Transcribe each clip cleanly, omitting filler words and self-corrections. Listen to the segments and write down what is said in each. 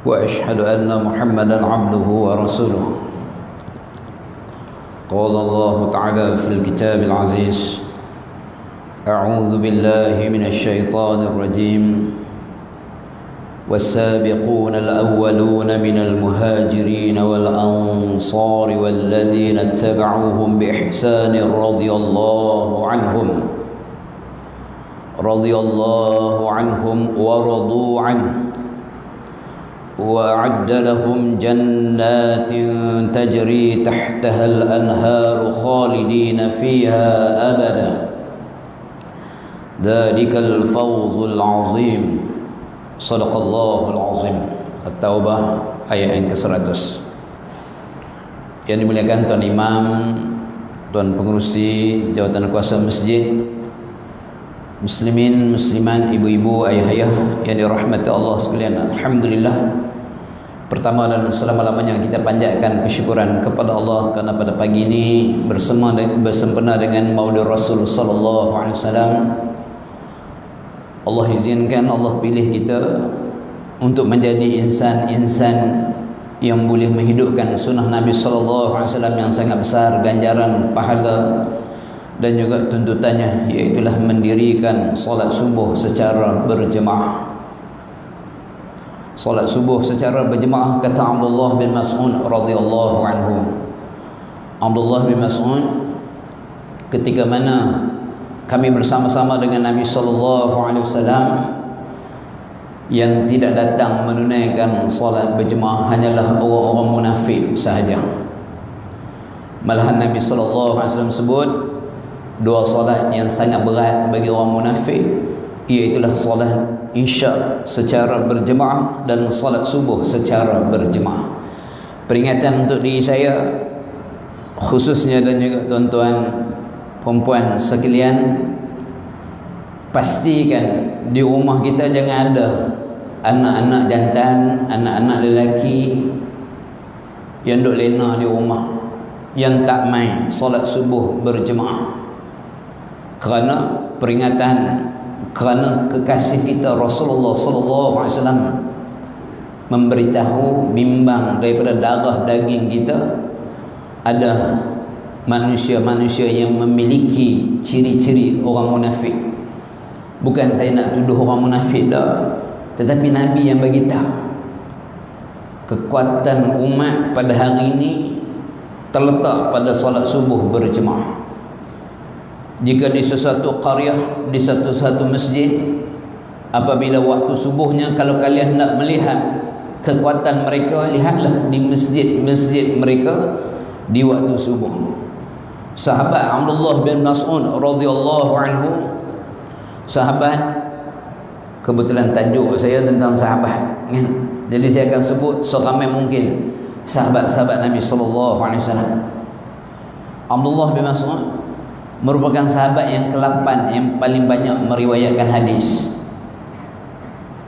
وأشهد أن محمدا عبده ورسوله. قال الله تعالى في الكتاب العزيز: أعوذ بالله من الشيطان الرجيم. والسابقون الأولون من المهاجرين والأنصار والذين اتبعوهم بإحسان رضي الله عنهم ورضوا عنه وأعد لهم جنات تجري تحتها الأنهار خالدين فيها أبدا ذلك الفوز العظيم. Sadaqallahul Azim. At-Taubah ayat yang ke-100. Yang dimuliakan Tuan Imam, Tuan Pengerusi Jawatan Kuasa Masjid, muslimin, musliman, ibu-ibu, ayah-ayah yang dirahmati Allah sekalian. Alhamdulillah, pertama dan selama-lamanya kita panjatkan kesyukuran kepada Allah kerana pada pagi ini bersempena dengan Maulid Rasul sallallahu alaihi wasallam, Allah izinkan, Allah pilih kita untuk menjadi insan-insan yang boleh menghidupkan sunnah Nabi sallallahu alaihi wasallam yang sangat besar ganjaran pahala dan juga tuntutannya, iaitu mendirikan solat subuh secara berjemaah. Solat subuh secara berjemaah, kata Abdullah bin Mas'ud radhiyallahu anhu. Abdullah bin Mas'ud, ketika mana kami bersama-sama dengan Nabi sallallahu alaihi wasallam, yang tidak datang menunaikan solat berjemaah hanyalah orang-orang munafik sahaja. Malahan Nabi sallallahu alaihi wasallam sebut dua solat yang sangat berat bagi orang munafik, iaitu solat Isya secara berjemaah dan solat subuh secara berjemaah. Peringatan untuk diri saya khususnya dan juga tuan-tuan perempuan sekalian, pastikan di rumah kita jangan ada anak-anak jantan, anak-anak lelaki yang duk lena di rumah, yang tak main solat subuh berjemaah. Kerana peringatan, kerana kekasih kita Rasulullah sallallahu alaihi wasallam memberitahu, bimbang daripada darah daging kita ada manusia-manusia yang memiliki ciri-ciri orang munafik. Bukan saya nak tuduh orang munafik dah, tetapi Nabi yang bagi tahu kekuatan umat pada hari ini terletak pada solat subuh berjemaah. Jika di sesuatu qaryah, di satu-satu masjid, apabila waktu subuhnya, kalau kalian nak melihat kekuatan mereka, lihatlah di masjid-masjid mereka di waktu subuh. Sahabat Abdullah bin Mas'ud radhiyallahu anhu, sahabat, kebetulan tajuk saya tentang sahabat kan? Jadi saya akan sebut seramai mungkin sahabat-sahabat Nabi sallallahu alaihi wasallam. Abdullah bin Mas'ud merupakan sahabat yang ke-8 yang paling banyak meriwayatkan hadis.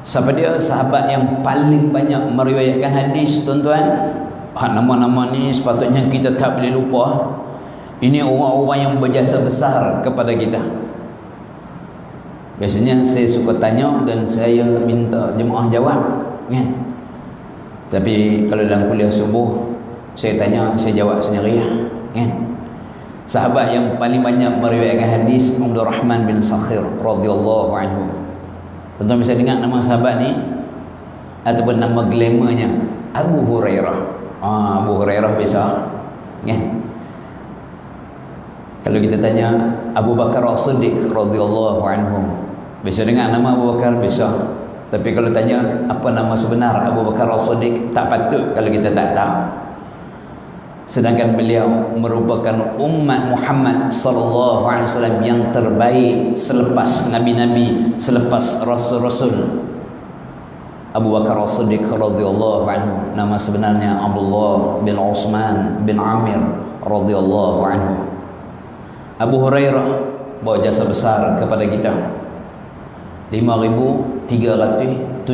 Siapa dia sahabat yang paling banyak meriwayatkan hadis, tuan-tuan? Nama-nama ni sepatutnya kita tak boleh lupa. Ini orang-orang yang berjasa besar kepada kita. Biasanya saya suka tanya dan saya minta jemaah jawab kan? Tapi kalau dalam kuliah subuh saya tanya, saya jawab sendiri kan? Sahabat yang paling banyak meriwayatkan hadis, Abdul Rahman bin Sakhir radhiyallahu anhu. Tuan-tuan bisa dengar nama sahabat ni ataupun nama glamournya? Abu Hurairah. Abu Hurairah biasa kan? Kalau kita tanya Abu Bakar As-Siddiq radhiyallahu anhu, bisa dengar nama Abu Bakar? Bisa. Tapi kalau tanya apa nama sebenar Abu Bakar As-Siddiq, tak patut kalau kita tak tahu. Sedangkan beliau merupakan umat Muhammad sallallahu alaihi wasallam yang terbaik selepas nabi-nabi, selepas rasul-rasul. Abu Bakar As-Siddiq radhiyallahu anhu, nama sebenarnya Abdullah bin Utsman bin Amir radhiyallahu anhu. Abu Hurairah bawa jasa besar kepada kita, 5,374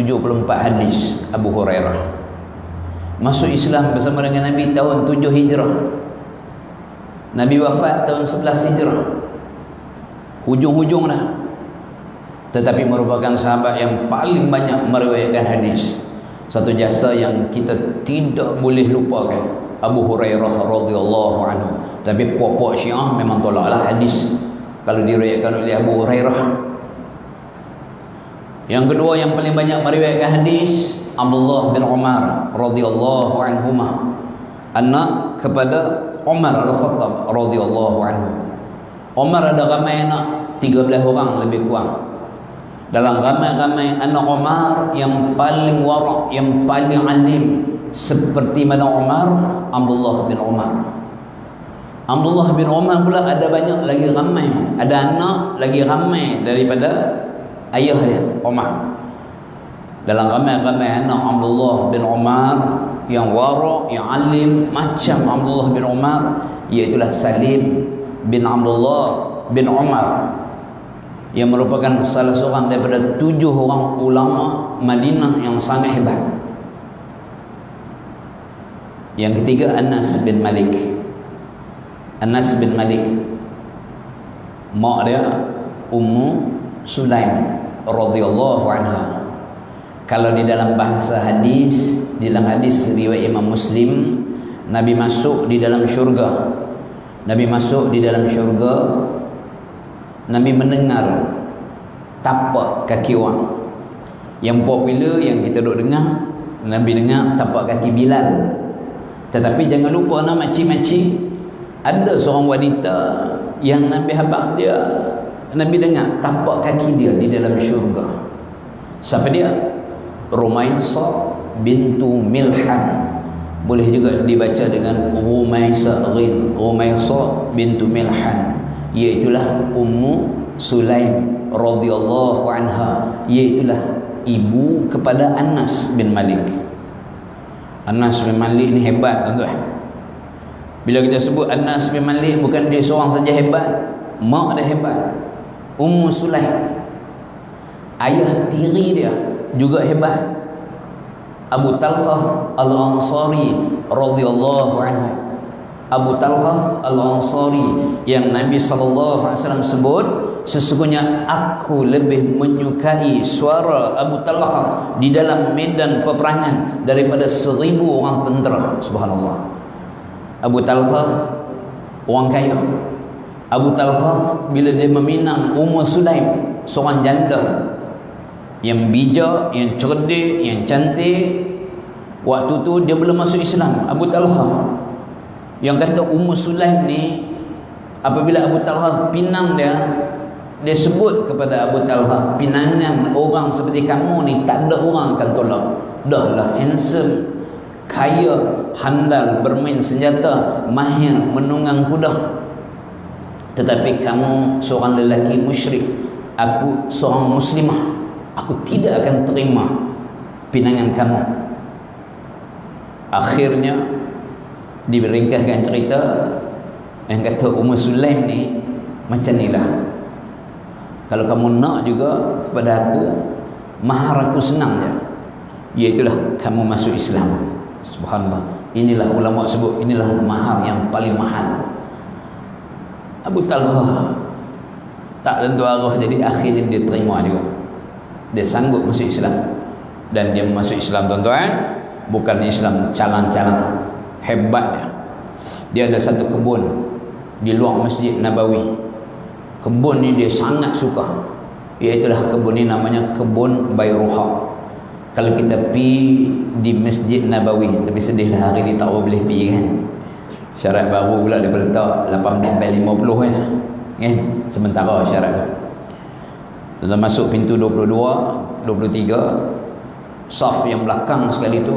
hadis. Abu Hurairah masuk Islam bersama dengan Nabi tahun 7 Hijrah. Nabi wafat tahun 11 Hijrah. Hujung-hujung dah. Tetapi merupakan sahabat yang paling banyak meriwayatkan hadis. Satu jasa yang kita tidak boleh lupakan, Abu Hurairah radhiyallahu anhu. Tapi puak-puak Syiah memang tolaklah hadis kalau diriwayatkan oleh Abu Hurairah. Yang kedua yang paling banyak meriwayatkan hadis, Abdullah bin Umar radhiyallahu anhuma, anak kepada Umar Al-Khattab radhiyallahu anhu. Umar ada ramai anak, 13 orang lebih kurang. Dalam ramai-ramai anak Umar, yang paling warak, yang paling alim seperti mana Umar, Abdullah bin Umar. Abdullah bin Umar pula ada banyak lagi ramai, ada anak lagi ramai daripada ayah dia, Umar. Dalam ramai-ramai anak Abdullah bin Umar yang warak, yang alim macam Abdullah bin Umar, iaitulah Salim bin Abdullah bin Umar, yang merupakan salah seorang daripada 7 orang ulama Madinah yang sangat hebat. Yang ketiga, Anas bin Malik. Anas bin Malik, mak dia Ummu Sulaim radhiyallahu anha. Kalau di dalam bahasa hadis, di dalam hadis riwayat Imam Muslim, Nabi masuk di dalam syurga. Nabi masuk di dalam syurga, Nabi mendengar tapak kaki orang. Yang popular yang kita duk dengar, Nabi dengar tapak kaki Bilal. Tetapi jangan lupa nak makcik-makcik, ada seorang wanita yang Nabi habaq dia, Nabi dengar tapak kaki dia di dalam syurga. Siapa dia? Rumaisah bintu Milhan. Boleh juga dibaca dengan Rumaisah bintu Milhan, iaitulah Ummu Sulaim radhiyallahu anha, iaitulah ibu kepada Anas bin Malik. Anas bin Malik ni hebat, tuan-tuan. Bila kita sebut Anas bin Malik, bukan dia seorang saja hebat, mak dia hebat, Ummu Sulaim. Ayah tiri dia juga hebat, Abu Talhah Al-Ansari radhiyallahu anhu. Abu Talhah Al-Ansari yang Nabi SAW sebut, sesungguhnya aku lebih menyukai suara Abu Talhah di dalam medan peperangan daripada 1000 orang tentera. Subhanallah. Abu Talhah orang kaya. Abu Talhah bila dia meminang Ummu Sulaim, seorang janda yang bijak, yang cerdik, yang cantik. Waktu tu dia belum masuk Islam, Abu Talhah. Yang kata Ummu Sulaim ni, apabila Abu Talhah pinang dia, dia sebut kepada Abu Talhah, pinangan orang seperti kamu ni tak ada orang akan tolak. Dah lah handsome, kaya, handal bermain senjata, mahir menunggang kuda, tetapi kamu seorang lelaki musyrik, aku seorang muslimah, aku tidak akan terima pinangan kamu. Akhirnya diringkaskan cerita yang kata Ummu Sulaim ni macam ni lah, kalau kamu nak juga kepada aku, mahar aku senang je, iaitulah kamu masuk Islam. Subhanallah. Inilah ulama sebut, inilah mahar yang paling mahal. Abu Talhah tak tentu arah, jadi akhirnya dia terima juga, dia sanggup masuk Islam. Dan dia masuk Islam, tuan-tuan, bukan Islam calang-calang, hebatnya. Dia ada satu kebun di luar Masjid Nabawi. Kebun ni dia sangat suka, iaitulah kebun ni namanya kebun Bayruha. Kalau kita pergi di Masjid Nabawi, tapi sedihlah hari ni tak boleh pergi kan, syarat baru pula daripada tak 18/50 ya, kan, sementara syarat tu. Kita masuk pintu 22, 23, saf yang belakang sekali tu,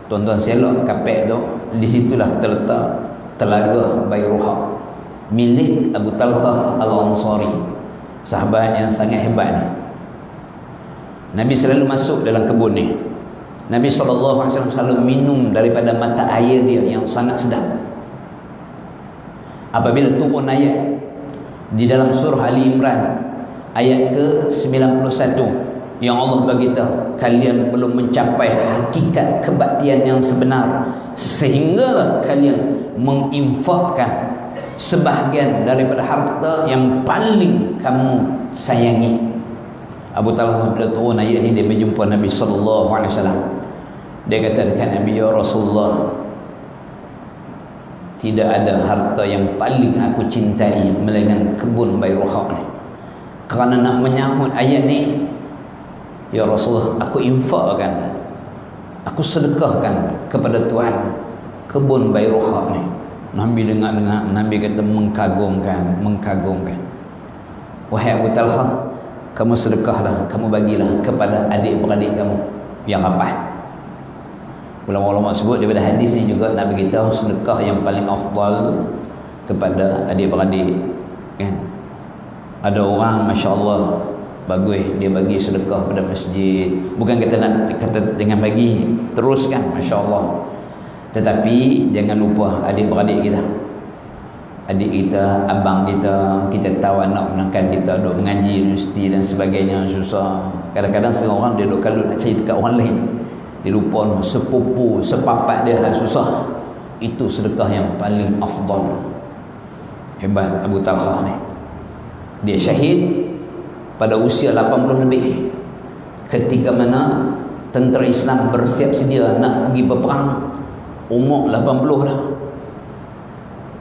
tuan-tuan selok kapek tu, di situlah terletak telaga Bayruha, milik Abu Talhah Al-Ansari, sahabat yang sangat hebat ni. Nabi selalu masuk dalam kebun ni. Nabi SAW selalu minum daripada mata air dia yang sangat sedap. Apabila turun ayat di dalam surah Ali Imran ayat ke-91 yang Allah beritahu, kalian belum mencapai hakikat kebaktian yang sebenar sehingga kalian menginfakkan sebahagian daripada harta yang paling kamu sayangi. Abu Talhah bila turun ayat ni, dia berjumpa Nabi SAW. Dia kata dekat Nabi, ya Rasulullah, tidak ada harta yang paling aku cintai melainkan kebun Bairuha ni. Kerana nak menyahut ayat ni, ya Rasulullah, aku infakkan, aku sedekahkan kepada Tuhan kebun Bairuha ni. Nabi dengar-dengar, Nabi kata mengagumkan. Wahai Abu Talha, kamu sedekahlah, kamu bagilah kepada adik-beradik kamu yang rapat. Ulama-ulama sebut daripada hadis ni juga nak beritahu sedekah yang paling afdal kepada adik-beradik, kan? Ada orang masya-Allah bagus, dia bagi sedekah pada masjid. Bukan kata nak kata dengan bagi teruskan, masya-Allah. Tetapi jangan lupa adik-beradik kita. Adik kita, abang kita, kita tahu anak menekan kita duk mengaji universiti dan sebagainya, susah. Kadang-kadang setengah orang dia duk kalut nak cerita kat orang lain. Dia lupa sepupu, sepapat dia hal susah. Itu sedekah yang paling afdal. Hebat Abu Talha ni. Dia syahid pada usia 80 lebih. Ketika mana tentera Islam bersiap sedia nak pergi berperang, umur 80 dah.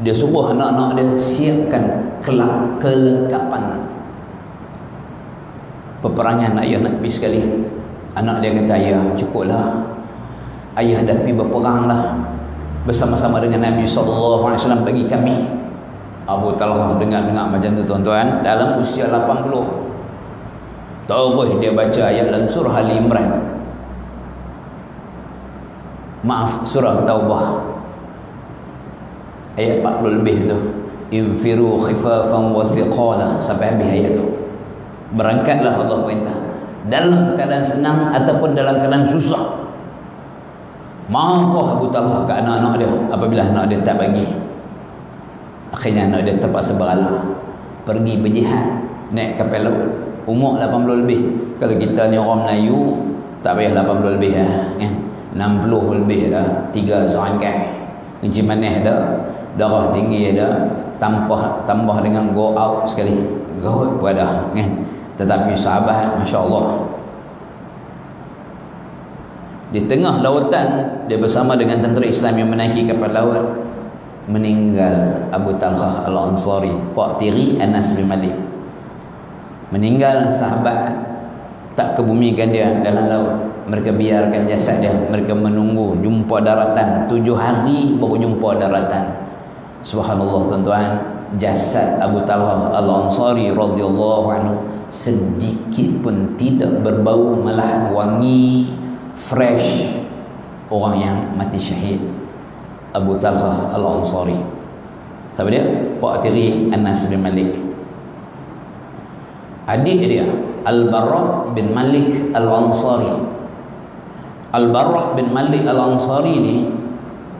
Dia suruh anak-anak dia siapkan kelengkapan peperangan. Ayah nak pergi sekali. Anak dia kata, ayah cukuplah, ayah dah pergi berperang lah bersama-sama dengan Nabi SAW bagi kami. Abu Talha dengar-dengar macam tu tuan-tuan, dalam usia 80 terus dia baca ayat dalam surah Ali Imran, surah Taubah ayat 40 lebih tu, infiru khifafan wa thiqala, sampai habis ayat tu. Berangkatlah, Allah perintah, dalam keadaan senang ataupun dalam keadaan susah. Marah Abu Talha ke anak-anak dia apabila anak dia tak bagi. Akhirnya anak dia terpaksa beralah, pergi berjihad, naik kapal laut, umur 80 lebih. Kalau kita ni orang Melayu tak payah 80 lebih kan, 60 lebih dah, 3 serangkai, kencing manis dah, darah tinggi dah, tambah dengan go out sekali, go pun dah kan. Tetapi sahabat, Masya Allah, di tengah lautan dia bersama dengan tentera Islam yang menaiki kapal laut, meninggal Abu Talha Al-Ansari, pak tiri Anas bin Malik. Meninggal sahabat, tak kebumikan dia dalam laut. Mereka biarkan jasad dia, mereka menunggu jumpa daratan, 7 hari baru jumpa daratan. Subhanallah tuan-tuan, jasad Abu Talha Al-Ansari radhiyallahu anhu sedikit pun tidak berbau, malahan wangi, fresh. Orang yang mati syahid Abu Talha Al-Ansari. Siapa dia? Pak tiri Anas bin Malik. Adik dia Al-Bara bin Malik Al-Ansari. Al-Bara bin Malik Al-Ansari ni,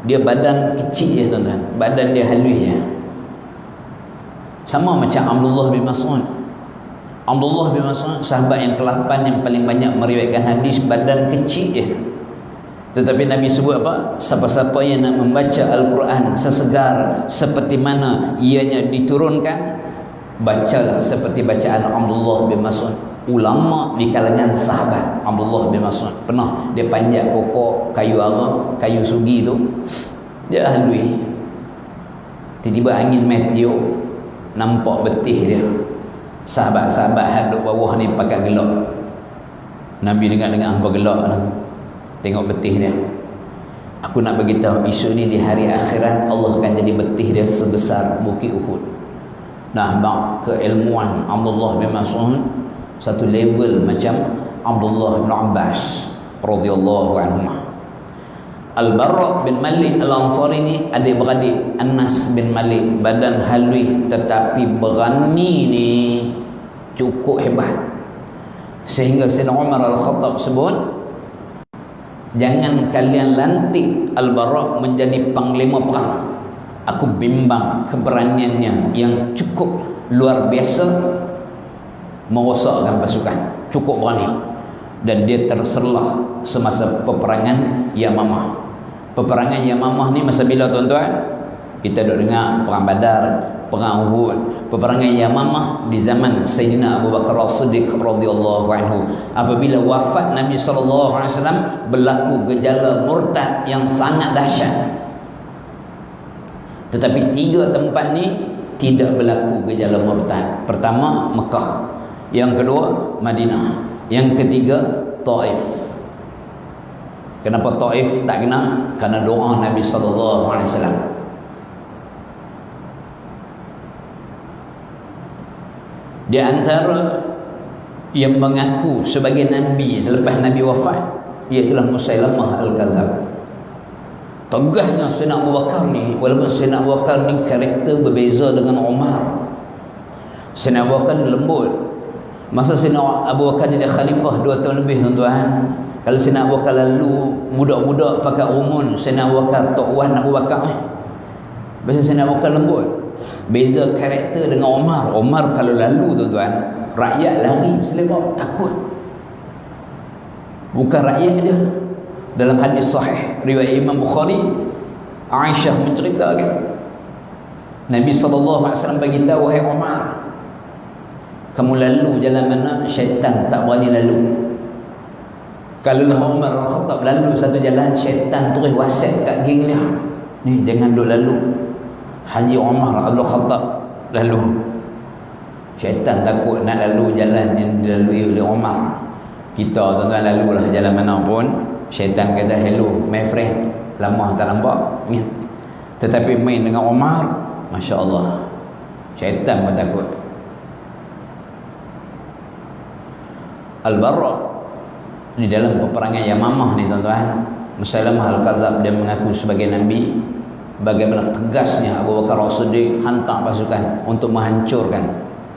dia badan kecil ya tuan-tuan, badan dia halus ya. Sama macam Abdullah bin Mas'ud. Abdullah bin Mas'ud sahabat yang ke-8 yang paling banyak meriwayatkan hadis, badan kecil ya. Tetapi Nabi sebut apa? Siapa-siapa yang nak membaca Al-Quran sesegar seperti mana ianya diturunkan, bacalah seperti bacaan Abdullah bin Mas'ud. Ulama di kalangan sahabat Abdullah bin Mas'ud pernah dia panjat pokok kayu ara, kayu sugi tu, dia halui, tiba-tiba angin meteor, nampak betih dia. Sahabat-sahabat hadut bawah ni pakai gelap. Nabi dengar-dengar apa gelap tu, tengok betih dia. Aku nak beritahu, isu ni di hari akhirat Allah akan jadi betih dia sebesar bukit Uhud. Nah, bak keilmuan Abdullah bin Mas'ud satu level macam Abdullah bin Abbas radhiyallahu anhu. Al-Bara bin Malik Al-Ansari ni adik-beradik Anas bin Malik, badan halus tetapi berani ni cukup hebat. Sehingga Sayyidina Umar Al-Khattab sebut, jangan kalian lantik Al-Bara menjadi panglima perang. Aku bimbang keberaniannya yang cukup luar biasa merosakkan pasukan, cukup berani. Dan dia terserlah semasa peperangan Yamamah. Peperangan Yamamah ni masa bila tuan-tuan? Kita duk dengar perang Badar, perang Uhud, peperangan Yamamah di zaman Sayyidina Abu Bakar As-Siddiq radhiyallahu anhu. Apabila wafat Nabi sallallahu alaihi wasallam, berlaku gejala murtad yang sangat dahsyat. Tetapi 3 tempat ni tidak berlaku gejala murtad. Pertama Mekah, yang kedua Madinah, yang ketiga Taif. Kenapa Taif tak kena? Kerana doa Nabi sallallahu alaihi wasallam. Di antara yang mengaku sebagai nabi selepas Nabi wafat, ialah Musailamah Al-Kadzab. Tegahnya Sayyidina Abu Bakar ni, walaupun Sayyidina Abu Bakar ni karakter berbeza dengan Umar. Sayyidina Abu Bakar ni lembut. Masa Sayyidina Abu Bakar jadi khalifah 2 tahun lebih, tuan-tuan, kalau Sayyidina Abu Bakar lalu budak-budak pakai rumun, Sayyidina Abu Bakar Tok Wan Abu Bakar ni, biasa Sayyidina Abu Bakar lembut. Beza karakter dengan Umar. Umar kalau lalu, tuan-tuan, rakyat lari selebar, takut. Bukan rakyat dia. Dalam hadis sahih riwayat Imam Bukhari, Aisyah menceritakan Nabi SAW bagi tahu, wahai Umar, kamu lalu jalan mana, syaitan tak berani lalu. Kalau Umar Al-Khattab lalu satu jalan, syaitan terus wasiat kat geng dia, ni jangan duk lalu. Haji Umar Abdul Khattab lalu, syaitan takut nak lalu jalan yang dilalui oleh Umar. Kita tuan-tuan lalulah jalan mana pun, syaitan kata hello my friend, lama tak nampak ni. Tetapi main dengan Umar, Masya Allah, syaitan pun takut. Al-Barra ni dalam peperangan Yamamah ni, tuan-tuan, Musailamah Al-Kadzab dia mengaku sebagai Nabi. Bagaimana tegasnya Abu Bakar As-Siddiq hantar pasukan untuk menghancurkan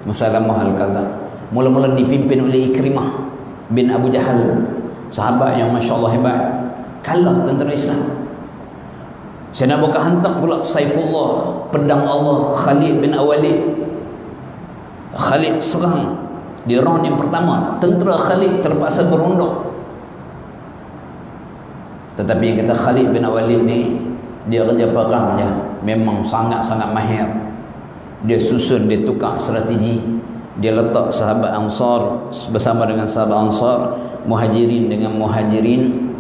Musailamah Al-Kadzab. Mula-mula dipimpin oleh Ikrimah bin Abu Jahal, sahabat yang Masya Allah hebat, kalah tentera Islam. Sayyidina Abu Bakar hantar pula Saifullah, pedang Allah, Khalid bin Walid. Khalid serang di round yang pertama, tentera Khalid terpaksa berunduk. Tetapi yang kata Khalid bin Walid ni, dia kerja perang je, memang sangat-sangat mahir. Dia susun, dia tukar strategi. Dia letak sahabat Ansar bersama dengan sahabat Ansar, Muhajirin dengan Muhajirin,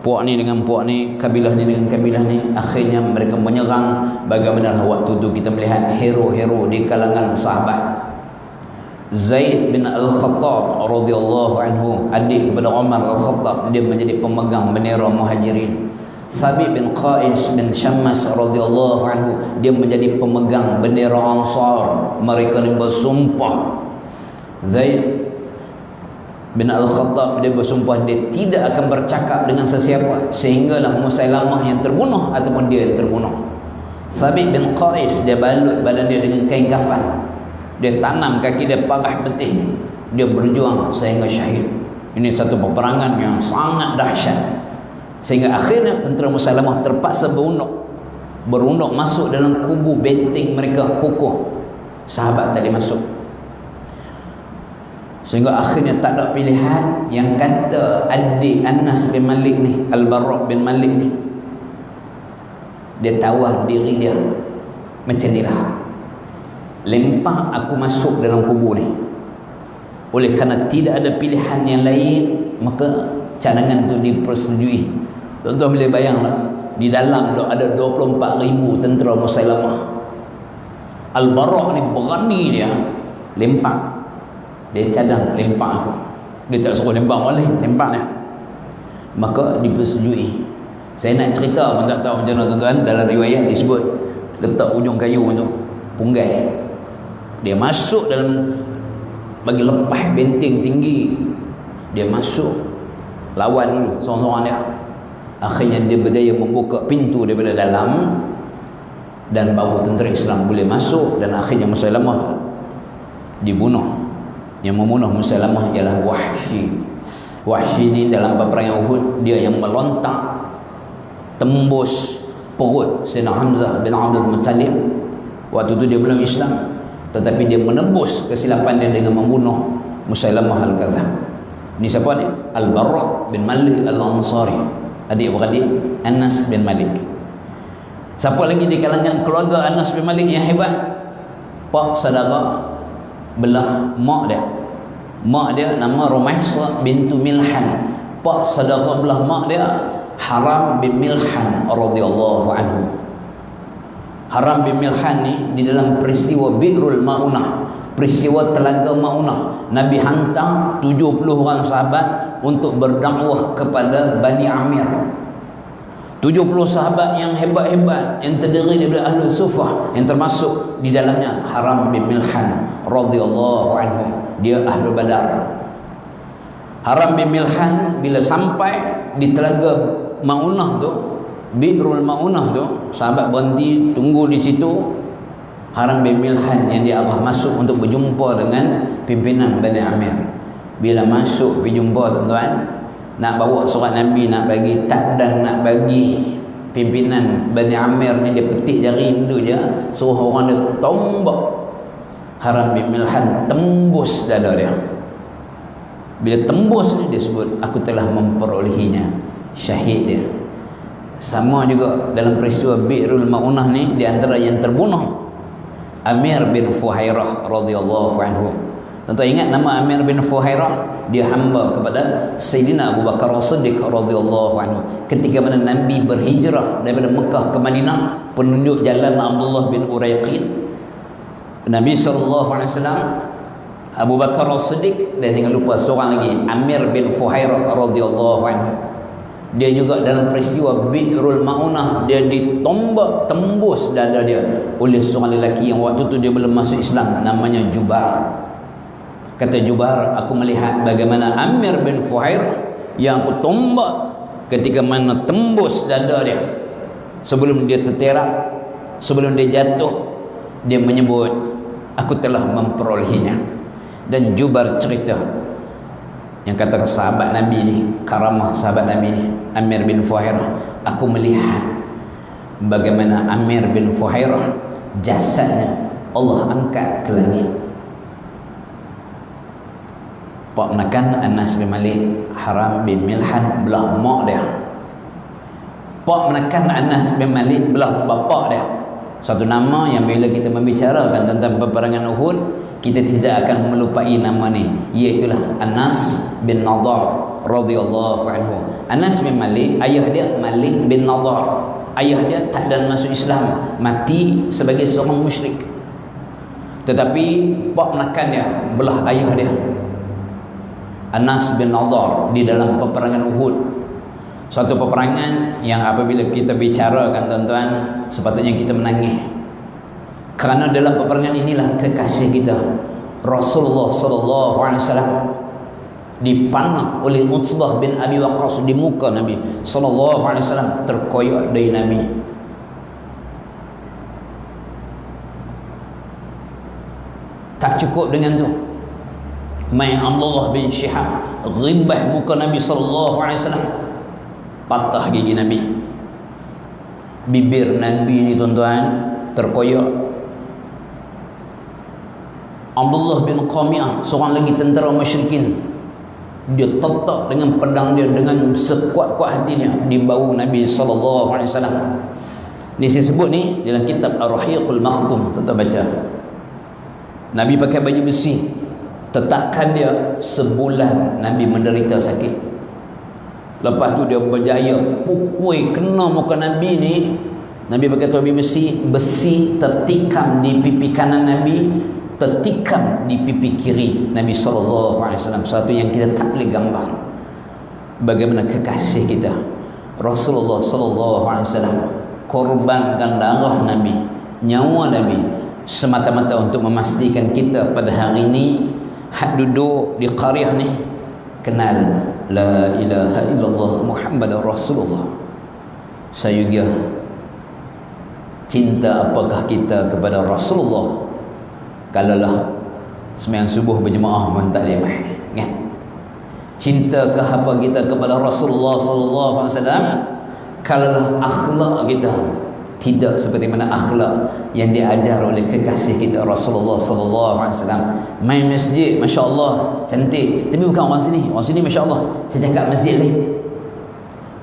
puak ni dengan puak ni, kabilah ni dengan kabilah ni. Akhirnya mereka menyerang. Bagaimana waktu tu kita melihat hero-hero di kalangan sahabat. Zaid bin Al-Khattab radhiyallahu anhu, adik kepada Umar Al-Khattab, dia menjadi pemegang bendera Muhajirin. Thabit bin Qais bin Syammas radhiyallahu anhu, dia menjadi pemegang bendera Ansar. Mereka ni bersumpah. Zaid bin Al-Khattab dia bersumpah dia tidak akan bercakap dengan sesiapa sehinggalah Musailamah yang terbunuh ataupun dia yang terbunuh. Thabit bin Qais dia balut badan dia dengan kain kafan, dia tanam kaki dia parah betih, dia berjuang sehingga syahid. Ini satu peperangan yang sangat dahsyat, sehingga akhirnya tentera Musailamah terpaksa berunduk masuk dalam kubu benteng mereka kukuh. Sahabat tadi masuk, sehingga akhirnya tak ada pilihan. Yang kata adik Anas bin Malik ni, Al-Barra bin Malik ni, dia tawar diri dia macam ni lah, lempar aku masuk dalam kubur ni. Oleh kerana tidak ada pilihan yang lain, maka cadangan tu dipersetujui. Tuan-tuan boleh bayanglah, di dalam tu ada 24,000 tentera Musailamah. Al-Barra ni berani dia lempar, dia cadang lempar aku, dia tak suruh lempar boleh, lempar dia. Maka dipersetujui. Saya nak cerita pun tak tahu macam mana, tuan-tuan. Dalam riwayat disebut letak ujung kayu tu punggai, dia masuk dalam, bagi lepas benteng tinggi, dia masuk lawan dulu seorang-seorang dia. Akhirnya dia berdaya membuka pintu daripada dalam, dan baru tentera Islam boleh masuk. Dan akhirnya Musailamah dibunuh. Yang membunuh Musailamah ialah Wahsy. Wahsy ni dalam peperangan Uhud, dia yang melontak tembus perut Sayyidina Hamzah bin Abdul Muttalib. Waktu tu dia belum Islam, tetapi dia menembus kesilapan dia dengan membunuh Musailamah Al-Kadzab. Ni siapa ni? Al-Barra bin Malik Al-Ansari, adik-beradik Anas bin Malik. Siapa lagi di kalangan keluarga Anas bin Malik yang hebat? Pak saudara belah mak dia. Mak dia nama Rumaisah bintu Milhan. Pak saudara belah mak dia Haram bin Milhan radhiyallahu anhu. Haram bin Milhan ni di dalam peristiwa Bi'rul Ma'unah, peristiwa Telaga Ma'unah, Nabi hantar 70 orang sahabat untuk berdakwah kepada Bani Amir. 70 sahabat yang hebat-hebat, yang terdiri daripada Ahlul Sufah, yang termasuk di dalamnya Haram bin Milhan radhiyallahu anhu. Dia Ahlul Badar. Haram bin Milhan bila sampai di Telaga Ma'unah tu, Bi'rul Ma'unah tu, sahabat berhenti tunggu di situ. Haram bin Milhan yang dia akan masuk untuk berjumpa dengan pimpinan Bani Amir. Bila masuk pergi jumpa tuan-tuan, nak bawa surat Nabi nak bagi, tak dan nak bagi pimpinan Bani Amir ni, dia petik jari tu je, suruh orang dia tombak Haram bin Milhan, tembus dada dia. Bila tembus ni dia sebut, aku telah memperolehinya, syahid dia. Sama juga dalam peristiwa Bi'rul Ma'unah ni, di antara yang terbunuh Amir bin Fuhairah radhiyallahu anhu. Tuan-tuan ingat nama Amir bin Fuhairah? Dia hamba kepada Sayyidina Abu Bakar As-Siddiq radhiyallahu anhu. Ketika mana Nabi berhijrah daripada Mekah ke Madinah, penunjuk jalan Abdullah bin Uraiqin, Nabi SAW, Abu Bakar As-Siddiq, dan jangan lupa seorang lagi, Amir bin Fuhairah radhiyallahu anhu. Dia juga dalam peristiwa Bi'rul Ma'unah, dia ditombak, tembus dada dia oleh seorang lelaki yang waktu tu dia belum masuk Islam, namanya Jubar. Kata Jubar, aku melihat bagaimana Amir bin Fuhairah yang aku tombak, ketika mana tembus dada dia, sebelum dia terterak, sebelum dia jatuh, dia menyebut, aku telah memperolehinya. Dan Jubar cerita, yang kata sahabat Nabi ni, karamah sahabat Nabi ni, Amir bin Fuhairah, aku melihat bagaimana Amir bin Fuhairah jasadnya Allah angkat ke langit. Pak menekan Anas bin Malik, Haram bin Milhan belah mak dia. Pak menekan Anas bin Malik belah bapak dia. Satu nama yang bila kita membicarakan tentang peperangan Uhud, kita tidak akan melupai nama ni, iaitulah Anas bin Nadar radhiyallahu anhu. Anas bin Malik, ayah dia Malik bin Nadar. Ayah dia tak dan masuk Islam, mati sebagai seorang musyrik. Tetapi pak menekan dia belah ayah dia, Anas bin Nadar, di dalam peperangan Uhud. Suatu peperangan yang apabila kita bicarakan tuan-tuan, sepatutnya kita menangis. Kerana dalam peperangan inilah kekasih kita Rasulullah sallallahu alaihi wasallam dipanah oleh Utsbah bin Abi Waqqas di muka Nabi sallallahu alaihi wasallam, terkoyak dari Nabi. Tak cukup dengan tu, main Abdullah bin Syihab ghibah muka Nabi sallallahu alaihi wasallam, patah gigi Nabi. Bibir Nabi ni tuan-tuan terkoyak. Abdullah bin Qami'ah, seorang lagi tentera musyrikin, dia tetak dengan pedang dia dengan sekuat-kuat hatinya di bahu Nabi sallallahu alaihi wasallam. Ni saya sebut ni dalam kitab Ar-Rahiqul Makhtum, tuan-tuan baca. Nabi pakai baju besi, tetakkan dia sebulan Nabi menderita sakit. Lepas tu dia berjaya pukul kena muka Nabi ni. Nabi pakai topi besi, besi tertikam di pipi kanan Nabi, tertikam di pipi kiri Nabi SAW. Satu yang kita tak boleh gambar bagaimana kekasih kita Rasulullah SAW korbankan darah Nabi, nyawa Nabi, semata-mata untuk memastikan kita pada hari ini hak duduk di qaryah ni kenal la ilaha illallah Muhammadar Rasulullah. Sayuga cinta apakah kita kepada Rasulullah? Kalaulah sembahyang subuh berjemaah pun tak boleh main, kan? Cintakah apa kita kepada Rasulullah sallallahu alaihi wasallam? Kalaulah akhlak kita tidak seperti mana akhlak yang diajar oleh kekasih kita Rasulullah sallallahu alaihi wasallam. Main masjid, masya-Allah, cantik, tapi bukan orang sini. Orang sini masya-Allah. Saya cakap masjid ni.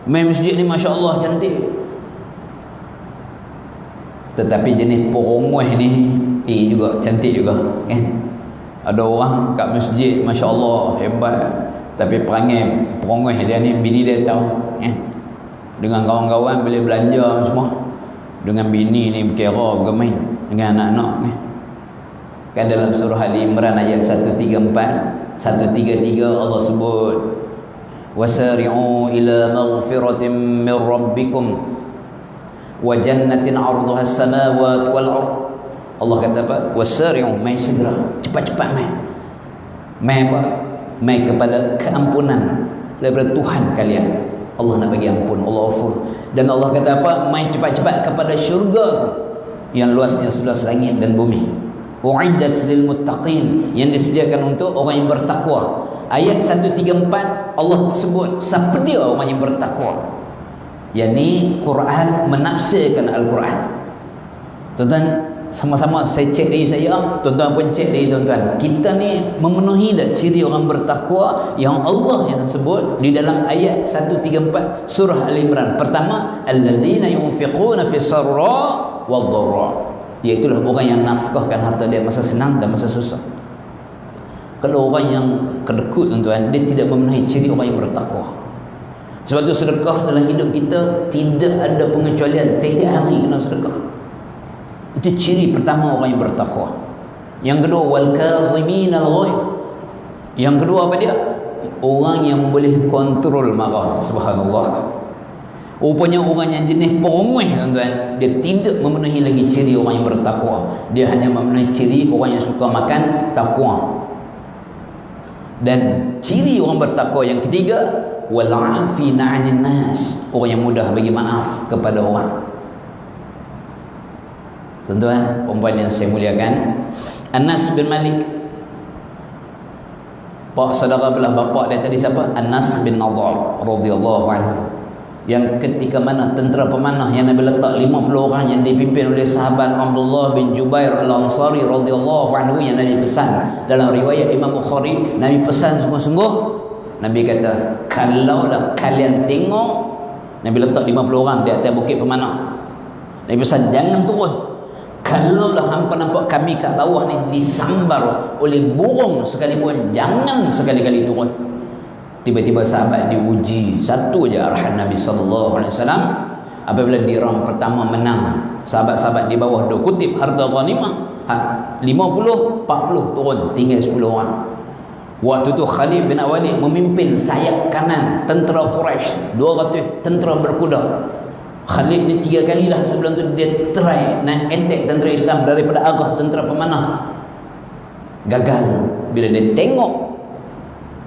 Main masjid ni masya-Allah, cantik. Tetapi jenis perumuh ni juga cantik juga kan. Ada orang kat masjid masya-Allah hebat, tapi perangai dia ni bini dia tahu kan. Dengan kawan-kawan boleh belanja semua, dengan bini ni berkira bermain dengan anak-anak kan. Dalam surah Ali Imran ayat 134 133 Allah sebut wasari'u ila maghfiratin min rabbikum wa jannatin 'arduha as-samawati wal ard. Allah kata apa? Wasari'u, mai segera, cepat-cepat mai apa? Mai kepada keampunan daripada Tuhan kalian. Allah nak bagi ampun, Allah ghafur. Dan Allah kata apa? Mai cepat-cepat kepada syurga yang luasnya 11 langit dan bumi. U'iddat lil muttaqin, yang disediakan untuk orang yang bertakwa. Ayat 134 Allah sebut siapa dia orang yang bertakwa. Yani Quran menafsirkan Al-Quran. Tuan-tuan, sama-sama saya cek diri saya, tuan-tuan pun cek diri tuan-tuan. Kita ni memenuhi tak ciri orang bertakwa yang Allah yang sebut di dalam ayat 134 surah Al-Imran. Pertama, alladzina yunfiquna fis sarra wad dharra, iaitulah orang yang nafkahkan harta dia masa senang dan masa susah. Kalau orang yang kedekut tuan-tuan, dia tidak memenuhi ciri orang yang bertakwa. Sebab tu sedekah dalam hidup kita tidak ada pengecualian, tiap-tiap hari kena sedekah. Itu ciri pertama orang yang bertakwa. Yang kedua, wal kazimin al-ghaidh. Yang kedua apa dia? Orang yang boleh kontrol marah. Subhanallah. Rupanya orang yang jenis perongeh tuan-tuan, dia tidak memenuhi lagi ciri orang yang bertakwa. Dia hanya memenuhi ciri orang yang suka makan takwa. Dan ciri orang bertakwa yang ketiga, wal 'afina 'anil nas, orang yang mudah bagi maaf kepada orang. Tuan-tuan, perempuan yang saya muliakan, Anas bin Malik, pak saudara belah bapa dia tadi siapa? Anas bin Nadhr radhiyallahu anhu, yang ketika mana tentera pemanah yang Nabi letak 50 orang yang dipimpin oleh sahabat Abdullah bin Jubair Al-Ansari radhiyallahu anhu, yang Nabi pesan dalam riwayat Imam Bukhari, Nabi pesan sungguh-sungguh, Nabi kata, kalaulah kalian tengok Nabi letak 50 orang di atas bukit pemanah, Nabi pesan jangan turun. Kalaulah hampa nampak kami kat bawah ni disambar oleh burung sekalipun, jangan sekali-kali turun. Tiba-tiba sahabat diuji. Satu je arahan Nabi SAW. Apabila dirang pertama menang, sahabat-sahabat di bawah dah kutip harta ghanimah, 50, 40 turun, tinggal 10 orang. Waktu tu Khalid bin Walid memimpin sayap kanan tentera Quraisy, 200 tentera berkuda. Khalid ni 3 kalilah sebelum tu dia try nak attack tentera Islam daripada arah tentera pemanah. Gagal. Bila dia tengok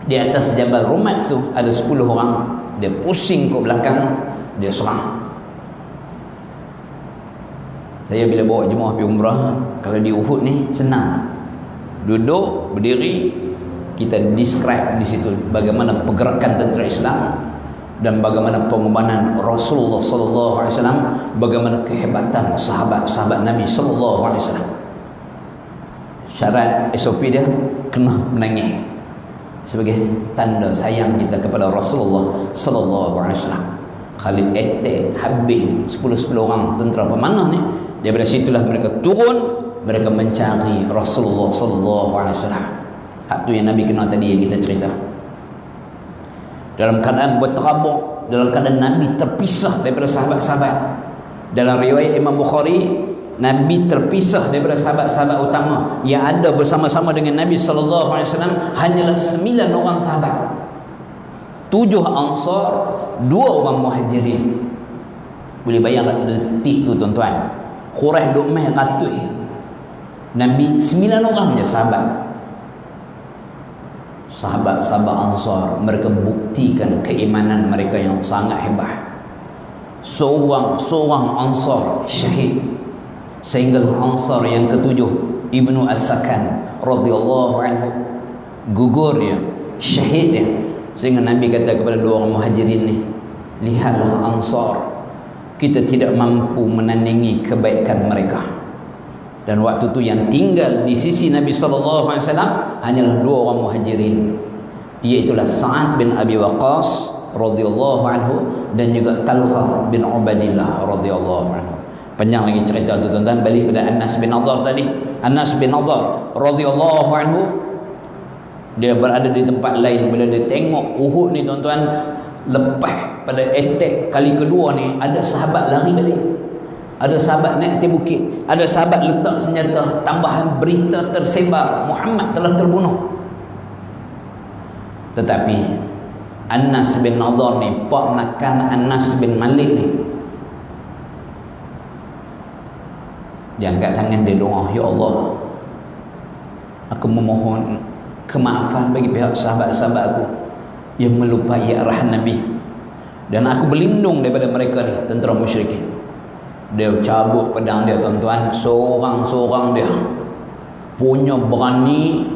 di atas Jabal Rumat tu ada 10 orang, dia pusing ke belakang, dia serang. Saya bila bawa jemaah pergi umrah, kalau di Uhud ni senang, duduk berdiri, kita describe di situ bagaimana pergerakan tentera Islam dan bagaimana pengorbanan Rasulullah sallallahu alaihi wasallam, bagaimana kehebatan sahabat-sahabat Nabi sallallahu alaihi wasallam. Syarat SOP dia kena menangis sebagai tanda sayang kita kepada Rasulullah sallallahu alaihi wasallam. Khalid attack habis 10 orang tentera pemanah ni. Daripada situlah mereka turun, mereka mencari Rasulullah sallallahu alaihi wasallam. Hak tu yang Nabi kenal tadi yang kita cerita. Dalam keadaan berterabur, dalam keadaan Nabi terpisah daripada sahabat-sahabat. Dalam riwayat Imam Bukhari, Nabi terpisah daripada sahabat-sahabat utama yang ada bersama-sama dengan Nabi sallallahu alaihi wasallam hanyalah 9 orang sahabat. 7 Ansar, 2 orang Muhajirin. Boleh bayangkan detik tu tuan-tuan. Quraisy duk mai ratus. Nabi 9 orang je sahabat. Sahabat-sahabat Ansar, mereka buktikan keimanan mereka yang sangat hebat. Seorang Ansar syahid, sehingga Ansar yang ketujuh, Ibnu As-Sakan radhiyallahu anhu, gugur dia, syahid dia. Sehingga Nabi kata kepada 2 orang Muhajirin ni, lihatlah Ansar, kita tidak mampu menandingi kebaikan mereka. Dan waktu tu yang tinggal di sisi Nabi SAW hanyalah 2 orang Muhajirin, iaitulah Sa'ad bin Abi Waqqas radhiyallahu anhu dan juga Talhah bin Ubaidillah radhiyallahu anhu. Panjang lagi cerita tu tuan-tuan. Balik pada Anas bin Nadhr tadi. Anas bin Nadhr radhiyallahu anhu, dia berada di tempat lain. Bila dia tengok Uhud ni tuan-tuan, lepas pada attack kali kedua ni, ada sahabat lari balik, ada sahabat naik atas bukit, ada sahabat letak senjata. Tambahan berita tersebar, Muhammad telah terbunuh. Tetapi Anas bin Nadhr ni, pak nakan Anas bin Malik ni, dia angkat tangan, dia doa, ya Allah, aku memohon kemaafan bagi pihak sahabat-sahabat aku yang melupai arahan Nabi, dan aku berlindung daripada mereka ni, tentera musyrikin. Dia cabut pedang dia tuan-tuan, seorang-seorang dia punya berani,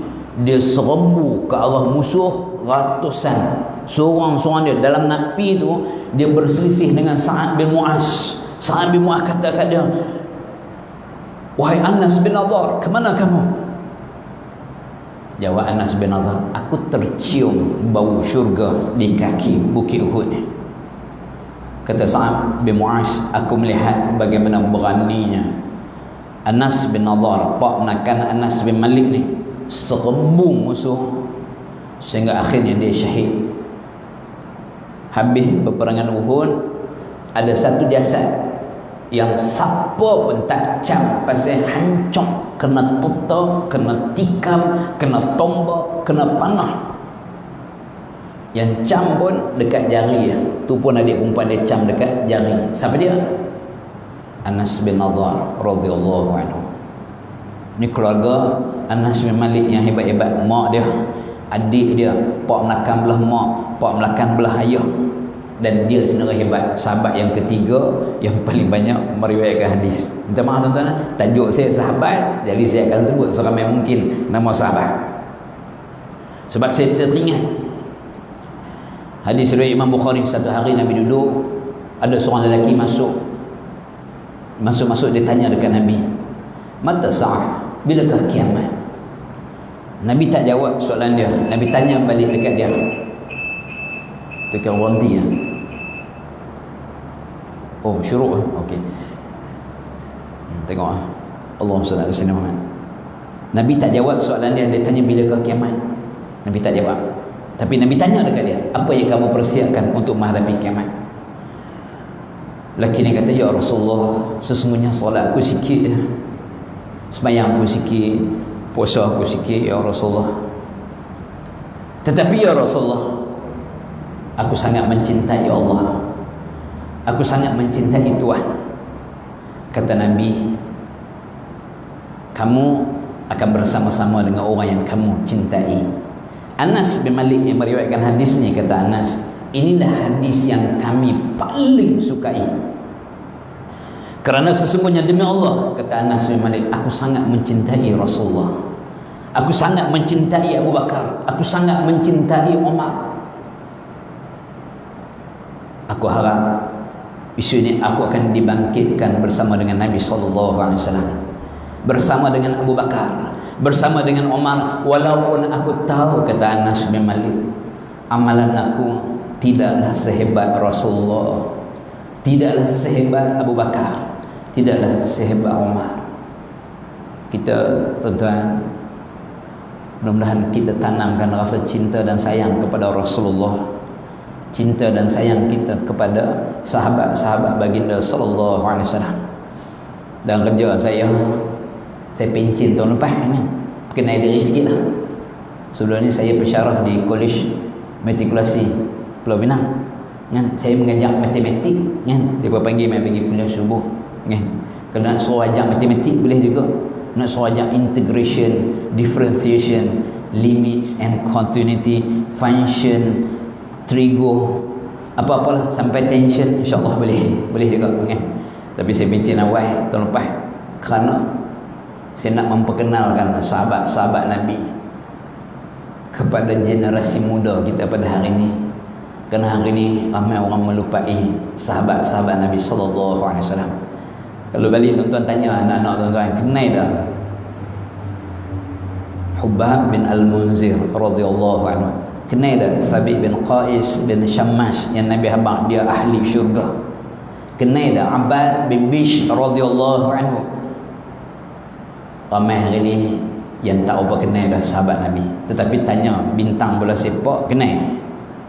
dia serbu ke arah musuh ratusan. Seorang-seorang dia dalam napi tu, dia berselisih dengan Sa'ad bin Mu'az. Sa'ad bin Mu'az kata kat dia, wahai Anas bin Nadhr, ke mana kamu? Jawab Anas bin Nadhr, aku tercium bau syurga di kaki bukit Uhud ni. Kata Sa'ad bin Mu'az, aku melihat bagaimana beraninya Anas bin Nadhr, pak menakan Anas bin Malik ni, serbu musuh sehingga akhirnya dia syahid. Habis peperangan Uhud, ada satu jasad yang siapa pun tak cam pasal hancur, kena tutup, kena tikam, kena tombak, kena panah. Yang cam pun dekat jari, tu pun adik perempuan dia cam dekat jari. Siapa dia? Anas bin Nadhr radhiyallahu anhu. Ni keluarga Anas bin Malik yang hebat-hebat. Mak dia, adik dia, pak melakang belah mak, pak melakang belah ayah, dan dia sendiri hebat. Sahabat yang ketiga yang paling banyak meriwayatkan hadis. Minta maaf tuan-tuan, tajuk saya sahabat, jadi saya akan sebut seramai mungkin nama sahabat, sebab saya teringat hadis riwayat Imam Bukhari. Satu hari Nabi duduk, ada seorang lelaki masuk, dia tanya dekat Nabi, mata sa'ah, bilakah kiamat? Nabi tak jawab soalan dia. Nabi tanya balik dekat dia. Tekan berhenti ya. Oh, syuruk. Okey. Tengok Allahumma salli ala sayyidina Muhammad. Nabi tak jawab soalan dia. Dia tanya bilakah kiamat. Nabi tak jawab. Tapi Nabi tanya dekat dia, apa yang kamu persiapkan untuk menghadapi kiamat? Lelaki ni kata, ya Rasulullah, sesungguhnya solat aku sikit, sembahyang aku sikit, puasa aku sikit ya Rasulullah. Tetapi ya Rasulullah, aku sangat mencintai Allah, aku sangat mencintai Tuhan. Kata Nabi, kamu akan bersama-sama dengan orang yang kamu cintai. Anas bin Malik yang meriwayatkan hadis ni kata Anas, inilah hadis yang kami paling sukai. Kerana sesungguhnya demi Allah, kata Anas bin Malik, aku sangat mencintai Rasulullah, aku sangat mencintai Abu Bakar, aku sangat mencintai Umar. Aku harap isu ini aku akan dibangkitkan bersama dengan Nabi SAW, bersama dengan Abu Bakar, bersama dengan Umar. Walaupun aku tahu, kata Anas bin Malik, amalan aku tidaklah sehebat Rasulullah, tidaklah sehebat Abu Bakar, tidaklah sehebat Umar. Kita tuan-tuan, mudah-mudahan kita tanamkan rasa cinta dan sayang kepada Rasulullah, cinta dan sayang kita kepada sahabat-sahabat baginda sallallahu alaihi wasallam. Dan kerja saya pencin tahun lepas kan, perkenal diri sikit lah. Sebelum ni saya pensyarah di Kolej Matrikulasi Pulau Pinang kan? Saya mengajar matematik kan? Dia panggil saya pergi kuliah subuh kan? Kalau nak suruh ajar matematik boleh juga, nak suruh ajar integration, differentiation, limits and continuity, function, trigo, apa-apalah sampai tension, insyaAllah boleh juga kan? Tapi saya pencin awal tahun lepas kerana saya nak memperkenalkan sahabat-sahabat Nabi kepada generasi muda kita pada hari ini. Kerana hari ini ramai orang melupai sahabat-sahabat Nabi sallallahu alaihi wasallam. Kalau balik tuan-tuan tanya anak-anak tuan-tuan, kenal tak Hubab bin Al-Munzir radhiyallahu anhu? Kenal tak Thabit bin Qais bin Syammas yang Nabi habaq dia ahli syurga? Kenal dah Abbad bin Bish radhiyallahu anhu. Ramai hari ni yang tak apa kenal dah sahabat Nabi, tetapi tanya bintang bola sepak kenal,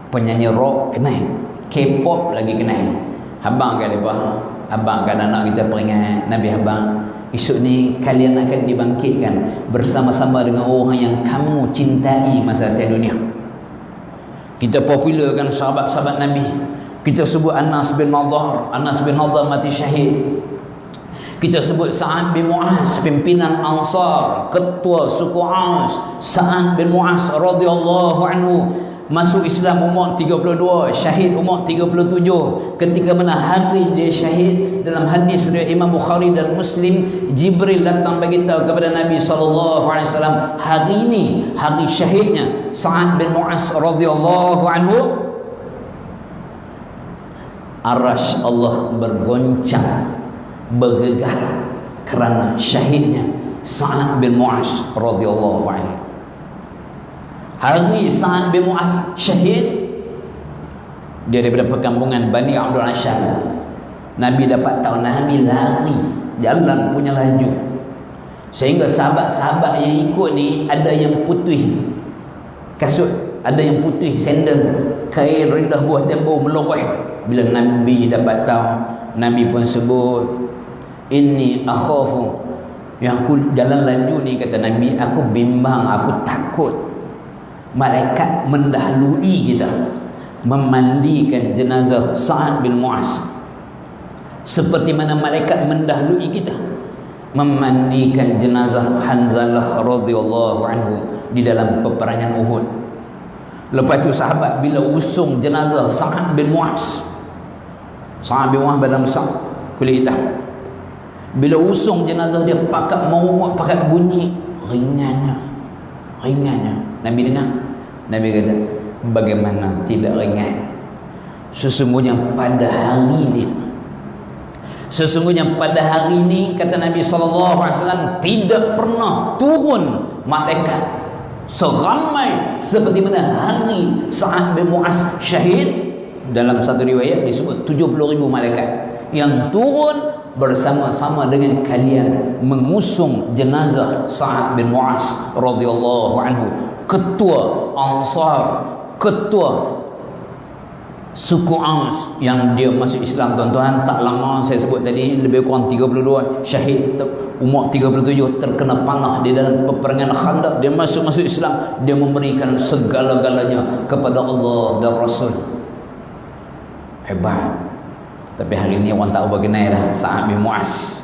penyanyi rock kenal, K-pop lagi kenal. Abang kan depa, abang kan anak kita peringat Nabi abang, esok ni kalian akan dibangkitkan bersama-sama dengan orang yang kamu cintai masa akhir dunia. Kita popularkan sahabat-sahabat Nabi. Kita sebut Anas bin Nadar. Anas bin Nadar mati syahid. Kita sebut Sa'ad bin Mu'az, pimpinan Ansar, ketua suku Aus. Sa'ad bin Mu'az radhiyallahu anhu masuk Islam umur 32, syahid umur 37. Ketika mana hari dia syahid, dalam hadis riwayat Imam Bukhari dan Muslim, Jibril datang beritahu kepada Nabi SAW, hari ini hari syahidnya Sa'ad bin Mu'az radhiyallahu anhu. Arasy Allah bergoncang, bergegar kerana syahidnya Sa'ad bin Mu'az radhiyallahu anhu. Hari Sa'ad bin Mu'az syahid, dia daripada perkampungan Bani Abdul Ashar. Nabi dapat tahu, Nabi lari, jalan punya laju, sehingga sahabat-sahabat yang ikut ni ada yang putih kasut, ada yang putih sandal, kain rendah buah tembu melongkah. Bila Nabi dapat tahu, Nabi pun sebut, inni akhafu, yang aku jalan laju ni, kata Nabi, aku bimbang, aku takut malaikat mendahului kita memandikan jenazah Sa'ad bin Mu'az, seperti mana malaikat mendahului kita memandikan jenazah Hanzalah radhiyallahu anhu di dalam peperangan Uhud. Lepas tu sahabat bila usung jenazah Sa'ad bin Mu'az, Sa'ad bin Mu'az badan besar, kulit hitam, bila usung jenazah dia pakat mau pakat bunyi ringannya. Nabi dengar, Nabi kata, bagaimana tidak ringan? Sesungguhnya pada hari ini, kata Nabi SAW, tidak pernah turun malaikat seramai seperti mana hari Sa'ad bin Mu'az syahid. Dalam satu riwayat disebut 70,000 malaikat yang turun bersama-sama dengan kalian mengusung jenazah Sa'ad bin Mu'az radhiyallahu anhu, ketua Ansar, ketua suku Aus yang dia masuk Islam. Tuan-tuan, tak lama saya sebut tadi, lebih kurang 32 syahid, umur 37 terkena panah di dalam peperangan Khandaq. Dia masuk Islam, dia memberikan segala-galanya kepada Allah dan Rasul. Hebat. Tapi hari ini orang tak berkenal dah Sa'ad bin Mu'az.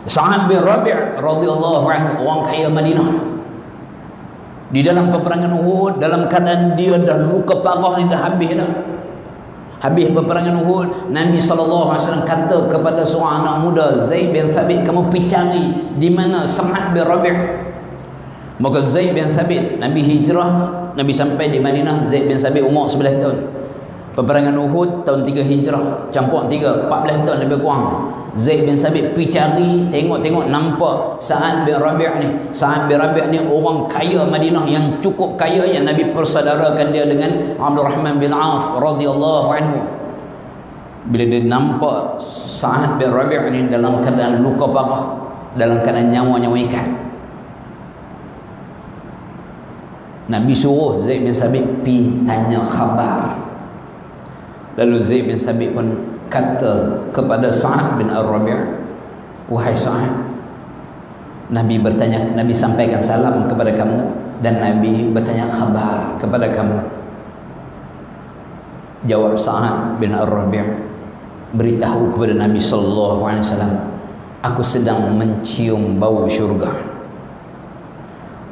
Sa'ad bin Rabi' radhiyallahu anhu, orang kaya Madinah. Di dalam peperangan Uhud, dalam keadaan dia dah luka parah ni, dah habis dah. Habis peperangan Uhud, Nabi SAW kata kepada seorang anak muda, Zaid bin Thabit, kamu pergi cari di mana Sa'ad bin Rabi'. Maka Zaid bin Thabit, Nabi hijrah, Nabi sampai di Madinah, Zaid bin Thabit umur 11 tahun. Peperangan Uhud tahun 3 hijrah, campur 3, 14 tahun lebih kurang. Zaid bin Thabit pergi cari, tengok nampak Sa'ad bin Rabi' ni. Sa'ad bin Rabi' ni orang kaya Madinah yang cukup kaya, yang Nabi persaudarakan dia dengan Abdul Rahman bin Auf radhiyallahu anhu. Bila dia nampak Sa'ad bin Rabi' ni dalam keadaan luka parah, dalam keadaan nyawa ikat, Nabi suruh Zaid bin Thabit pergi tanya khabar. Lalu Zaid bin Thabit pun kata kepada Sa'ad bin Rabi', wahai Sa'ad, Nabi bertanya, Nabi sampaikan salam kepada kamu, dan Nabi bertanya khabar kepada kamu. Jawab Sa'ad bin Rabi', beritahu kepada Nabi SAW, aku sedang mencium bau syurga.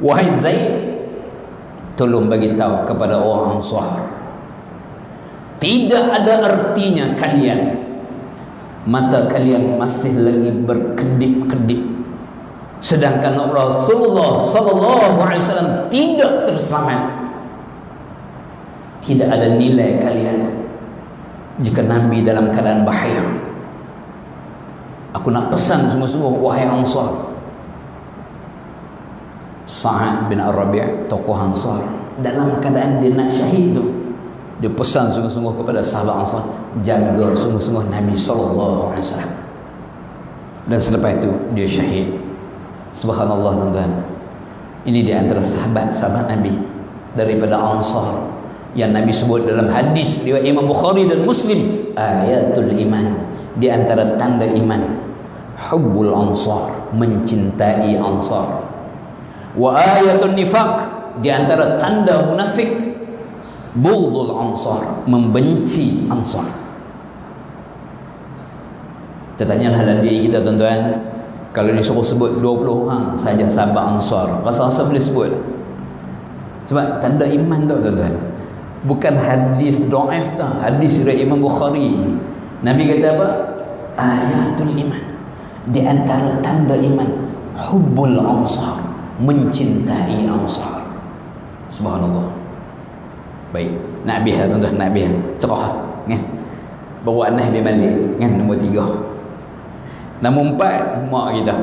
Wahai Zaid, tolong bagi tahu kepada orang Ansar, tidak ada artinya mata kalian masih lagi berkedip-kedip, sedangkan Rasulullah SAW tidak terselamat. Tidak ada nilai kalian jika Nabi dalam keadaan bahaya. Aku nak pesan sungguh-sungguh, wahai Ansar. Sa'ad bin Rabi', tokoh Ansar, dalam keadaan dia nak syahid tu, Dia pesan sungguh-sungguh kepada sahabat Ansar, jaga sungguh-sungguh Nabi SAW. Dan selepas itu dia syahid. Subhanallah tuan-tuan. Ini di antara sahabat-sahabat Nabi daripada Ansar yang Nabi sebut dalam hadis riwayat Imam Bukhari dan Muslim, ayatul iman, di antara tanda iman, hubbul ansar, mencintai Ansar. Wa ayatul nifaq, di antara tanda munafik, bughdul ansar, membenci Ansar. Kita tanyalah dalam diri kita tuan-tuan, kalau disuruh sebut 20 orang saja sahabat Ansar, rasa-rasa boleh sebut? Sebab tanda iman tu tuan-tuan, bukan hadis dhaif tau, hadis riwayat Imam Bukhari. Nabi kata apa? Ayatul iman, di antara tanda iman, hubbul ansar, mencintai Ansar. Subhanallah. Baik, nak habis lah tuan-tuan, nak habis cerah kan. Baru Anas bin Malik kan, nombor 3. Nombor 4, mak kita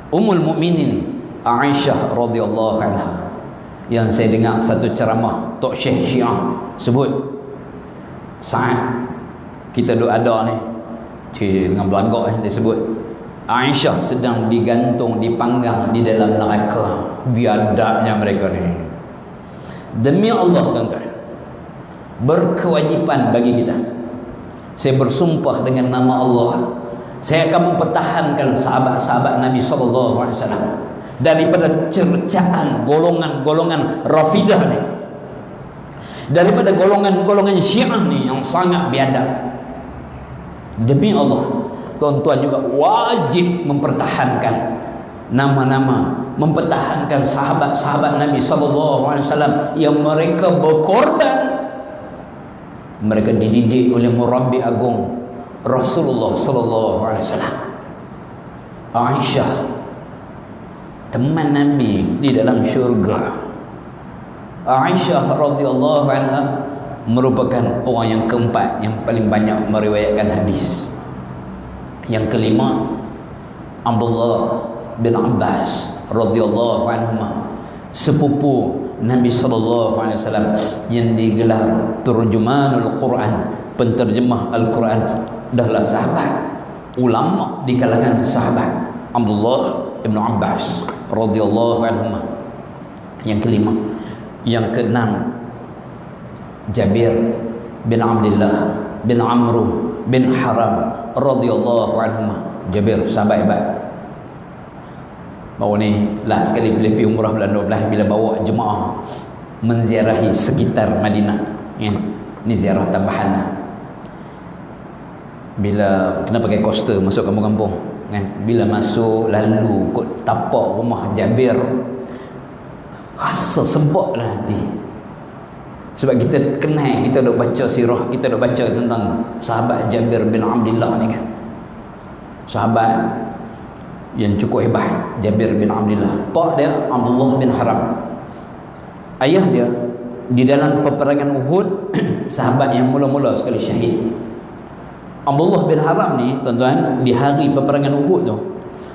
Ummul Mukminin Aisyah radhiyallahu anha, yang saya dengar satu ceramah Tok Syekh Syiah sebut, saat kita duk ada ni dengan belagak dia sebut, Aisyah sedang digantung, dipanggang di dalam neraka. Biadabnya mereka ni. Demi Allah tuan-tuan, berkewajipan bagi kita, saya bersumpah dengan nama Allah, saya akan mempertahankan sahabat-sahabat Nabi SAW daripada cercaan golongan-golongan Rafidah ni, daripada golongan-golongan Syiah ni yang sangat biadab. Demi Allah, tuan-tuan juga wajib mempertahankan nama-nama, mempertahankan sahabat-sahabat Nabi SAW yang mereka berkorban. Mereka dididik oleh murabbi agung Rasulullah SAW. Aisyah, teman Nabi di dalam syurga. Aisyah radhiyallahu anha merupakan orang yang keempat yang paling banyak meriwayatkan hadis. Yang kelima, Abdullah bin Abbas radhiyallahu anhuma, sepupu Nabi SAW yang digelar Turjumanul Quran, penterjemah Al-Quran, dahlah sahabat, ulama di kalangan sahabat, Abdullah bin Abbas radhiyallahu anhuma. Yang kelima. Yang keenam, Jabir bin Abdullah bin Amr bin Haram radhiyallahu anhuma. Jabir sahabat hebat. Baru ni last sekali bila pergi umrah bulan 12, bila bawa jemaah menziarahi sekitar Madinah kan? Ni ziarah tambahan lah. Bila kena pakai koster masuk kampung-kampung kan? Bila masuk lalu kot tapak rumah Jabir, rasa sebab lah hati. Sebab kita kenal, kita dah baca sirah, kita dah baca tentang sahabat Jabir bin Abdullah ni kan, sahabat yang cukup hebat. Jabir bin Abdullah, pak dia Abdullah bin Haram, ayah dia di dalam peperangan Uhud sahabat yang mula-mula sekali syahid. Abdullah bin Haram ni tuan-tuan, di hari peperangan Uhud tu,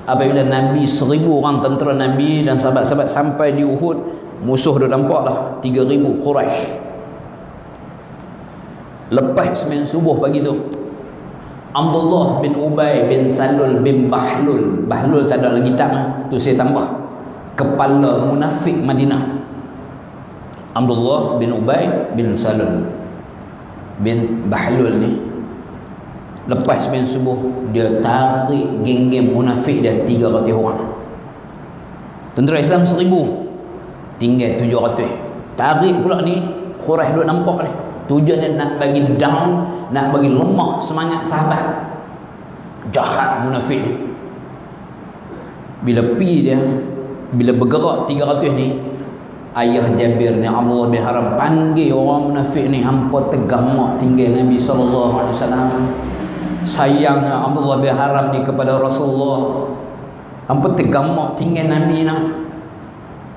apabila Nabi 1000 orang tentera Nabi dan sahabat-sahabat sampai di Uhud, musuh dah nampak dah 3000 Quraisy. Lepas sembahyang subuh pagi tu, Abdullah bin Ubay bin Salul bin Bahlul, Bahlul tak ada lagi tak tu saya tambah, kepala munafik Madinah. Abdullah bin Ubay bin Salul bin Bahlul ni, lepas sembahyang subuh dia tarik geng-geng munafik dia 300 orang. Tentera Islam 1000, tinggal 700. Tarik pula ni Quraisy duk nampak ni, tujuannya nak bagi down, nak bagi lemah semangat sahabat. Jahat munafik ni. Bila pi dia, bila bergerak 300 ni, ayah Jabir ni Abdullah bin Haram panggil orang munafik ni, hampa tegamak tinggal Nabi SAW. Sayangnya Abdullah bin Haram ni kepada Rasulullah, hampa tegamak tinggal Nabi nak.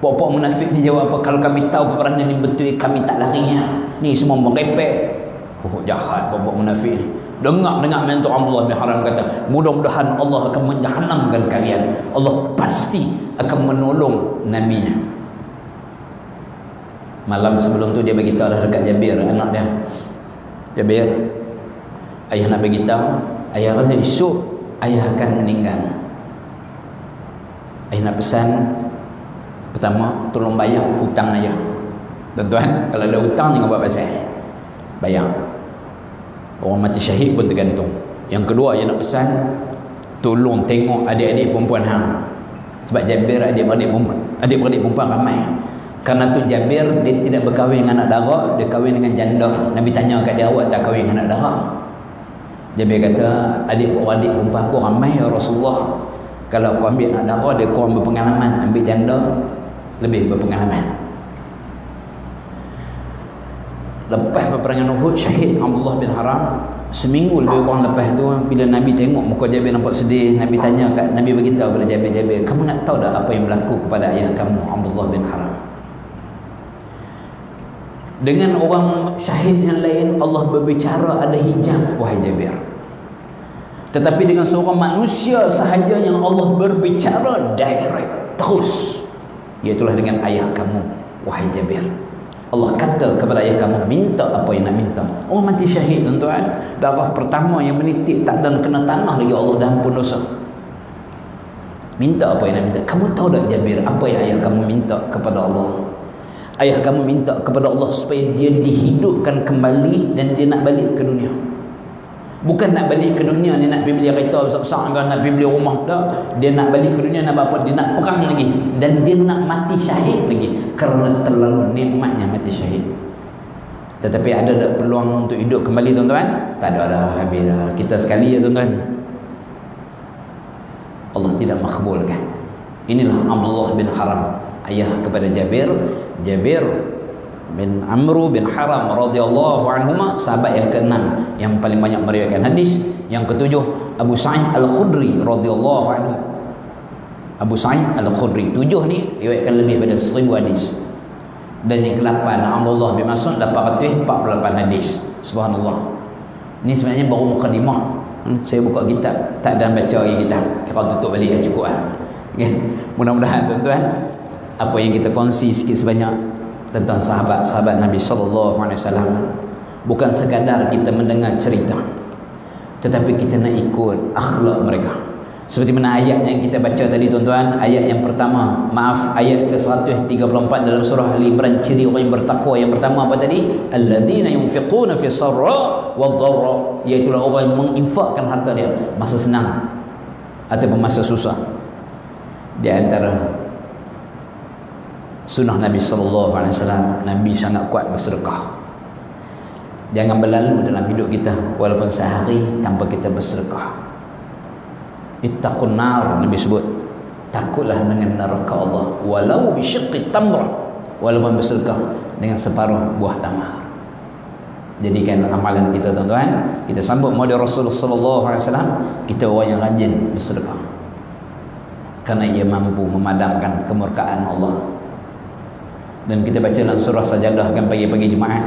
Bapak munafik ni jawab apa? Kalau kami tahu peperangan ni betul, kami tak lari ya. Ni semua merepek. Oh, jahat bapak munafik ni. Dengar mentor Abdullah bin Haram kata, mudah-mudahan Allah akan menjahanamkan kalian. Allah pasti akan menolong Nabi-Nya. Malam sebelum tu dia beritahu lah dekat Jabir, anak dia. Jabir, ayah nak beritahu, ayah rasa esok ayah akan meninggal. Ayah nak pesan, pertama tolong bayar hutang ayah. Tuan-tuan, kalau ada hutang jangan buat pasal, bayar. Orang mati syahid pun tergantung. Yang kedua, ayah nak pesan, tolong tengok adik-adik perempuan hang. Sebab Jabir adik-beradik perempuan ramai. Karena tu Jabir dia tidak berkahwin dengan anak dara, dia kahwin dengan janda. Nabi tanya kat dia, awak tak kahwin dengan anak dara? Jabir kata, adik-beradik perempuan aku ramai ya Rasulullah. Kalau aku ambil anak dara, dia kurang berpengalaman. Ambil janda, lebih berpengalaman. Lepas peperangan Uhud, syahid Abdullah bin Haram. Seminggu lebih kurang lepas tu, bila Nabi tengok muka Jabir nampak sedih, Nabi tanya kat, Nabi beritahu kepada Jabir, Jabir, kamu nak tahu tak apa yang berlaku kepada ayah kamu, Abdullah bin Haram? Dengan orang syahid yang lain, Allah berbicara ada hijab, wahai Jabir. Tetapi dengan seorang manusia sahaja yang Allah berbicara direct, terus, iaitulah dengan ayah kamu, wahai Jabir. Allah kata kepada ayah kamu, minta apa yang nak minta. Orang mati syahid, tuan-tuan, darah pertama yang menitik tak dan kena tanah lagi, Allah dah ampun dosa. Minta apa yang nak minta. Kamu tahu tak Jabir, apa yang ayah kamu minta kepada Allah? Ayah kamu minta kepada Allah supaya dia dihidupkan kembali dan dia nak balik ke dunia. Bukan nak balik ke dunia ni nak pergi beli kereta besar-besar, nak pergi beli rumah tak. Dia nak balik ke dunia nak apa? Dia nak perang lagi, dan dia nak mati syahid lagi, kerana terlalu nikmatnya mati syahid. Tetapi ada tak peluang untuk hidup kembali, tuan-tuan? Tak ada dah, habis dah. Kita sekali ya, tuan-tuan. Allah tidak makbulkan. Inilah Abdullah bin Haram, ayah kepada Jabir. Jabir bin Amru bin Haram radhiyallahu anhuma, sahabat yang ke-6 yang paling banyak meriwayatkan hadis. Yang ke-7, Abu Sa'id Al-Khudri radhiyallahu anhu. Abu Sa'id Al-Khudri, 7 ni riwayatkan lebih pada 1000 hadis. Dan yang ke-8 Abdullah bin Mas'ud 848 hadis. Subhanallah. Ini sebenarnya baru mukadimah. Saya buka kitab, tak ada baca lagi kitab. Kalau tutup balik dah cukup lah. Okay. Mudah-mudahan tuan-tuan, apa yang kita kongsi sikit sebanyak tentang sahabat-sahabat Nabi SAW, bukan sekadar kita mendengar cerita, tetapi kita nak ikut akhlak mereka. Seperti mana ayat yang kita baca tadi, tuan-tuan, ayat yang pertama, ayat ke-134 dalam surah Ali Imran, ciri orang yang bertakwa yang pertama apa tadi? Alladzina yunfiquna fi sarra wad dharra, iaitu orang yang menginfakkan harta dia masa senang ataupun masa susah. Di antara sunnah Nabi SAW, Nabi sangat kuat bersedekah. Jangan berlalu dalam hidup kita walaupun sehari tanpa kita bersedekah. Ittaqun nar, Nabi sebut, takutlah dengan neraka Allah, walau bisyiqqi tamrah, walaupun bersedekah dengan separuh buah tamar. Jadikan amalan kita, tuan-tuan, kita sambut model Rasulullah SAW, kita orang yang rajin bersedekah, kerana ia mampu memadamkan kemurkaan Allah. Dan kita baca dalam surah Sajadah kan, pagi-pagi Jumaat,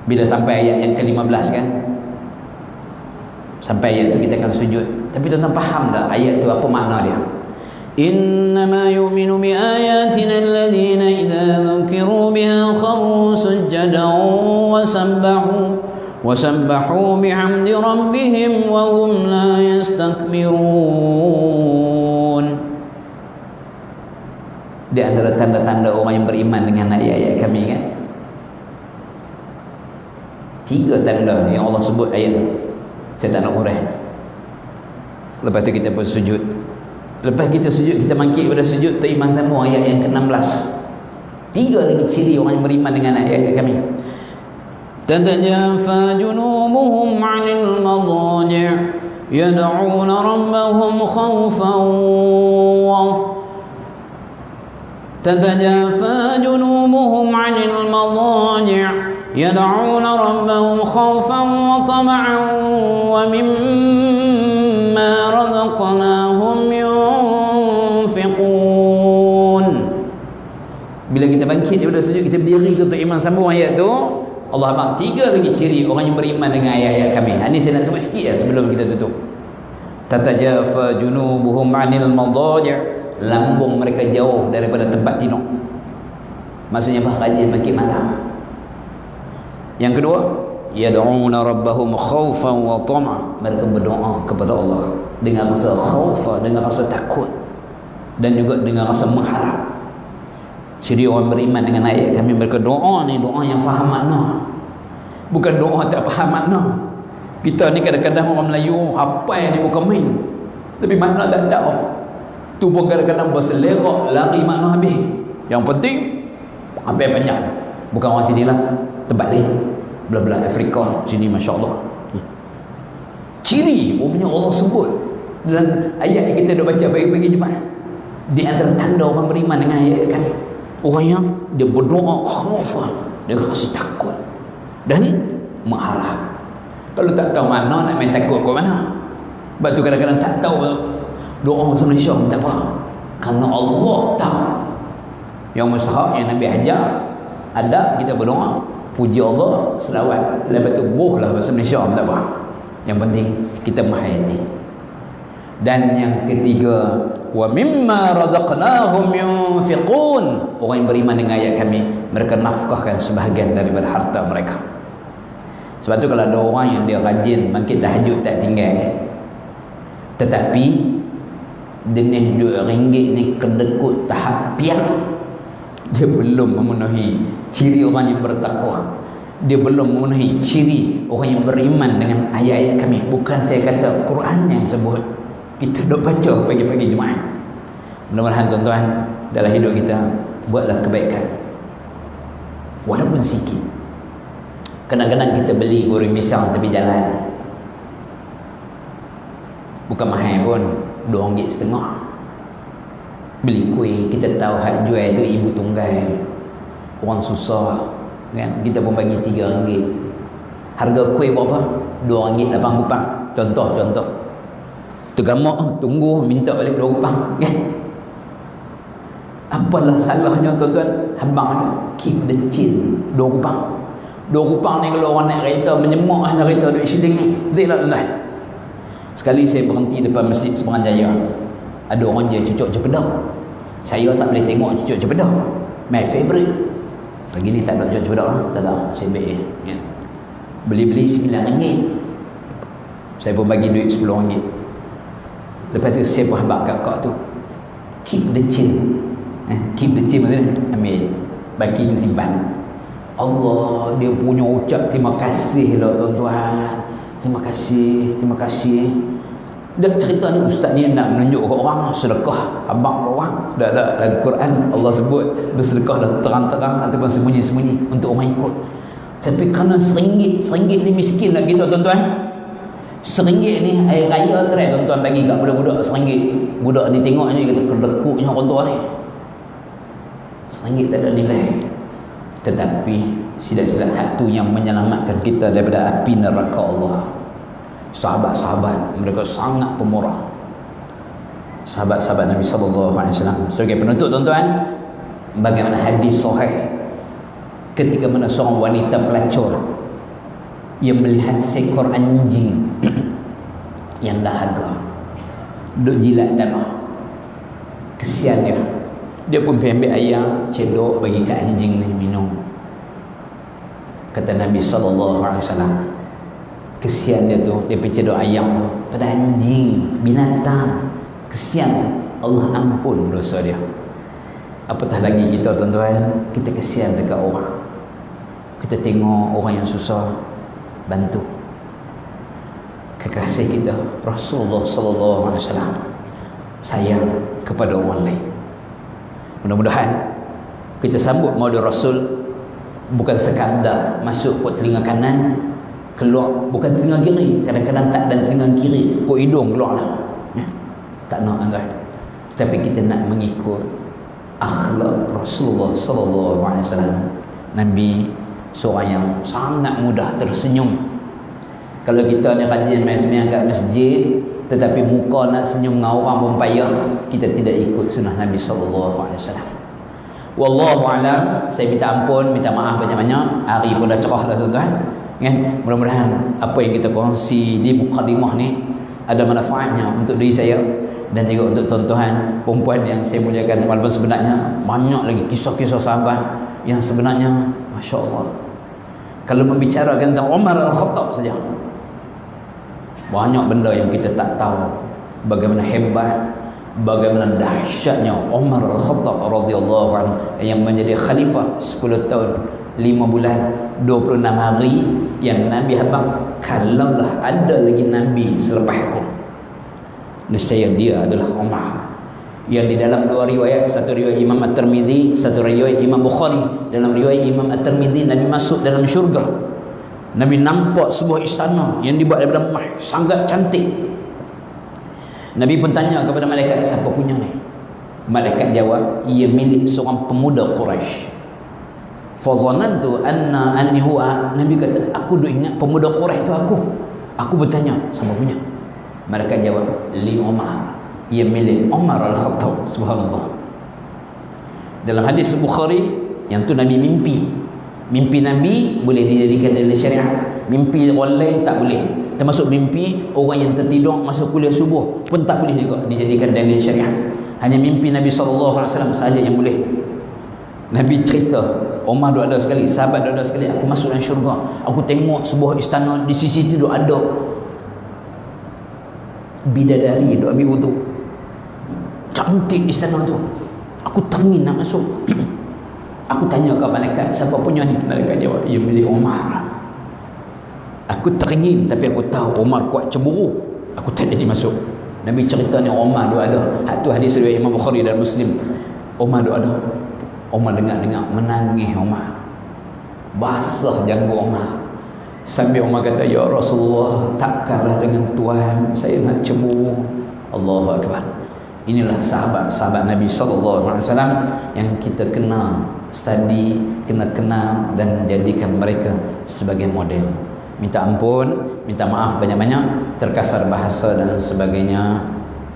bila sampai ayat yang ke-15 kan, sampai ayat tu kita akan sujud. Tapi tuan-tuan faham tak ayat tu apa makna dia? Innama yu'minu bi ayatina alladhina idza dhukiru biha kharru sujadan wa sabbahu bihamdi rabbihim wa hum la yastakbirun. Di antara tanda-tanda orang yang beriman dengan ayat-ayat kami kan, 3 tanda yang Allah sebut ayat tu. Saya tak nak uraikan. Lepas tu kita pun sujud. Lepas kita sujud, kita bangkit pada sujud, teriman sama ayat yang ke-16. 3 lagi ciri orang yang beriman dengan ayat-ayat kami. Tatajafa junubuhum 'anil madaji' yad'una rabbahum khawfan wa تتجافى جنوبهم عن المضاجع يدعون ربهم خوفا وطمعا ومما رزقناهم ينفقون. Bila kita bangkit daripada sujud, kita berdiri untuk iman sambung ayat tu, Allah bang 3 lagi ciri orang yang beriman dengan ayat-ayat kami. Ini saya nak sebut sikit sebelum kita tutup. Tatajafa junubuhum 'anil madaji', lambung mereka jauh daripada tempat tidur. Maksudnya apa? Rajin bangkit malam. Yang kedua, yad'una rabbahum khaufan wa tama'. Mereka berdoa kepada Allah dengan rasa khauf, dengan rasa takut, dan juga dengan rasa mengharap. Jadi orang beriman dengan ayat kami, mereka doa ni doa yang faham makna, bukan doa tak faham makna. Kita ni kadang-kadang orang Melayu hafal ni bukan main, tapi makna tak tahu. Tu pun kadang-kadang berselerak lari makna habis. Yang penting hafal banyak. Bukan orang sini lah, tempat lain, belah-belah Afrika sini, masya-Allah. Ciri punya Allah sebut dalam ayat yang kita dah baca pagi-pagi Jumaat. Di antara tanda orang beriman dengan ayat kami, orang yang dia berdoa khaufan, dia rasa takut dan mengharap. Kalau tak tahu mana nak main takut kat mana. Sebab tu kadang-kadang tak tahu doa bahasa Malaysia pun tak apa. Kerana Allah tahu. Yang mustahak yang Nabi ajar, adab kita berdoa, puji Allah, selawat. Lepas tu bohlah bahasa Malaysia pun tak apa. Yang penting kita menghayati. Dan yang ketiga, wa mimma razaqnahum yunfiqun. Orang yang beriman dengan ayat kami, mereka nafkahkan sebahagian daripada harta mereka. Sebab tu kalau ada orang yang dia rajin bangkit tahajud tak tinggal, tetapi jenis RM2 ni kedekut tahap piak, dia belum memenuhi ciri orang yang bertakwa. Dia belum memenuhi ciri orang yang beriman dengan ayat-ayat kami. Bukan saya kata Quran yang sebut, kita duk baca pagi-pagi Jumaat. Mudah-mudahan tuan-tuan dalam hidup kita buatlah kebaikan walaupun sikit. Kadang-kadang kita beli goreng pisang tepi jalan, bukan mahal pun, RM2.50. Beli kuih, kita tahu hak jual itu ibu tunggal, orang susah kan, kita pun bagi RM3. Harga kuih berapa? RM2.08. Contoh tergamak, tunggu minta balik RM2 kan. Apalah salahnya tuan-tuan? Abang ada keep the change RM2. RM2 ni kalau orang naik kereta menyemak lah kereta duit shilling ni. Betul tak tuan-tuan? Sekali saya berhenti depan Masjid Seberang Jaya. Ada orang dia cucuk cempedak. Saya tak boleh tengok cucuk cempedak. My favourite. Pagi ni tak ada cucuk cempedak lah. Tak ada. Saya baik ya. Beli RM9. Saya pun bagi duit RM10. Lepas tu saya pun habak kat kak tu, keep the change. Keep the change maksudnya ambil, bagi tu simpan. Allah, dia punya ucap terima kasih lah tuan-tuan. Terima kasih. Dan cerita ni ustaz ni nak menunjuk ke orang sedekah abang ke orang. Dah dalam Quran Allah sebut bersedekah dah terang-terang ataupun sembunyi-sembunyi untuk orang ikut. Tapi kerana RM1 ni miskin lah kita tuan-tuan. RM1 ni air raya try tuan-tuan bagi kat budak-budak RM1. Budak ni tengok ni kata kedekutnya orang tua ni. RM1 tak ada nilai. Tetapi silap-silap hatu yang menyelamatkan kita daripada api neraka Allah. Sahabat-sahabat mereka sangat pemurah. Sahabat-sahabat Nabi SAW. Sebagai penutup tuan-tuan, bagaimana hadis sahih ketika mana seorang wanita pelacur yang melihat seekor anjing yang dahaga duduk jilat tanah. Kesian dia pun pergi ambil air cendok bagi ke anjing ni minum. Kata Nabi SAW, kesian dia tu, dia pergi cendok ayam tu pada anjing, binatang. Kesian tu, Allah ampun dosa dia. Apatah lagi kita tuan-tuan, kita kesian dekat orang. Kita tengok orang yang susah, bantu. Kekasih kita Rasulullah SAW sayang kepada orang lain. Mudah-mudahan kita sambut maulid Rasul bukan sekadar masuk kot telinga kanan, keluar bukan telinga kiri, kadang-kadang tak dan telinga kiri kot hidung keluarlah ya. Tak nak tuan. Tetapi kita nak mengikut akhlak Rasulullah SAW. Nabi seorang yang sangat mudah tersenyum. Kalau kita ni rajin main sembahyang kat masjid tetapi muka nak senyum dengan orang pun payah, kita tidak ikut sunnah Nabi SAW. Wallahu a'lam. Saya minta ampun, minta maaf banyak-banyak. Hari pun dah cerah dah tuan-tuan kan? Mudah-mudahan apa yang kita kongsi di mukadimah ni ada manfaatnya untuk diri saya dan juga untuk tuan-tuan perempuan yang saya muliakan. Walaupun sebenarnya banyak lagi kisah-kisah sahabat yang sebenarnya Masya Allah, kalau membicarakan tentang Umar Al-Khattab saja, banyak benda yang kita tak tahu. Bagaimana hebat, bagaimana dahsyatnya Umar Al-Khattab radhiyallahu anhu yang menjadi khalifah 10 tahun 5 bulan 26 hari, yang Nabi habang, kalaulah ada lagi Nabi selepas aku, nescaya dia adalah Umar. Yang di dalam dua riwayat, satu riwayat Imam At-Tirmidzi, satu riwayat Imam Bukhari. Dalam riwayat Imam At-Tirmidzi, Nabi masuk dalam syurga, Nabi nampak sebuah istana yang dibuat daripada emas, sangat cantik. Nabi pun tanya kepada malaikat, siapa punya ni? Malaikat jawab, ia milik seorang pemuda Quraisy. Fazanantu anni huwa. Nabi kata, aku duk ingat pemuda Quraisy tu aku. Aku bertanya, siapa punya? Malaikat jawab, li Umar, ia milik Umar Al-Khattab. Subhanallah. Dalam hadis Bukhari, yang tu Nabi mimpi. Mimpi Nabi boleh dijadikan dalil syariat, mimpi orang lain tak boleh. Termasuk mimpi orang yang tertidur masa kuliah subuh pun tak boleh juga dijadikan dalil syariat. Hanya mimpi Nabi SAW sahaja yang boleh. Nabi cerita, Umar duk ada sekali, sahabat duk ada sekali, aku masuk dalam syurga, aku tengok sebuah istana, di sisi tu duk ada bidadari duk ambil wuduk, cantik istana tu. Aku teringin nak masuk. Aku tanya ke malaikat, siapa punya ni? Malaikat jawab, ia milik Umar. Aku teringin, tapi aku tahu Umar kuat cemburu, aku tak jadi masuk. Nabi cerita ni Umar tu ada. Tu hadis riwayat Imam Bukhari dan Muslim. Umar tu ada. Umar dengar-dengar, menangis Umar, basah janggut Umar. Sambil Umar kata, ya Rasulullah, tak kalah dengan Tuhan, saya nak cemburu. Allahu Akbar. Inilah sahabat-sahabat Nabi SAW yang kita kena study, kena kenal dan jadikan mereka sebagai model. Minta ampun, minta maaf banyak-banyak, terkasar bahasa dan sebagainya.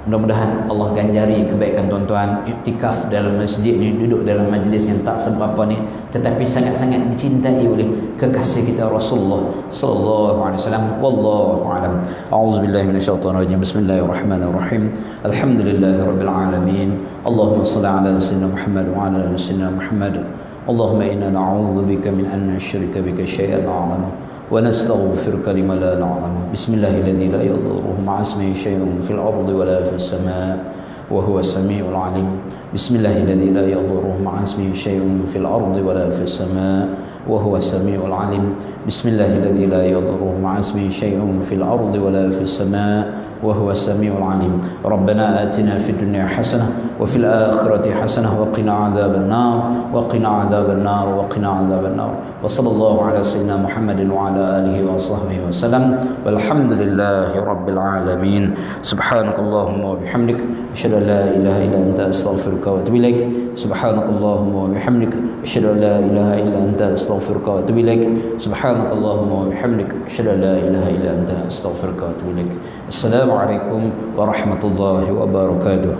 Mudah-mudahan Allah ganjari kebaikan tuan-tuan iktikaf dalam masjid ni, duduk dalam majlis yang tak seberapa ni, tetapi sangat-sangat dicintai oleh kekasih kita Rasulullah sallallahu alaihi wasallam. Wallahu a'lam. A'udzubillahi minasyaitonir rajim. Bismillahirrahmanirrahim. Alhamdulillahirabbil alamin. Allahumma shalli ala sayyidina Muhammad wa ala ali sayyidina Muhammad. Allahumma inna na'udzubika min an nusyrika bika syai'an a'lamu ونستغفرك لما لا نعلم. بسم الله الذي لا يضره مع اسمه شيء في الأرض ولا في السماء وهو السميع العليم. بسم الله الذي لا يضره مع اسمه شيء في الأرض ولا في السماء وهو السميع العليم. بسم الله الذي لا يضره مع اسمه شيء في الأرض ولا في السماء وهو السميع العليم. ربنا آتنا في الدنيا حسنة وفي الآخرة حسنة وقنا عذاب النار وقنا عذاب النار وقنا عذاب النار. وصلى الله على سيدنا محمد وعلى آله وصحبه وسلم والحمد لله رب العالمين. سبحانك اللهم وبحمدك أشهد أن لا إله إلا أنت أستغفرك وأتوب إليك. سبحانك اللهم وبحمدك أشهد أن لا إله إلا أنت أستغفرك وأتوب إليك. سبحانك اللهم وبحمدك أشهد أن لا إله إلا أنت أستغفرك وأتوب إليك. السلام عليكم ورحمة الله وبركاته.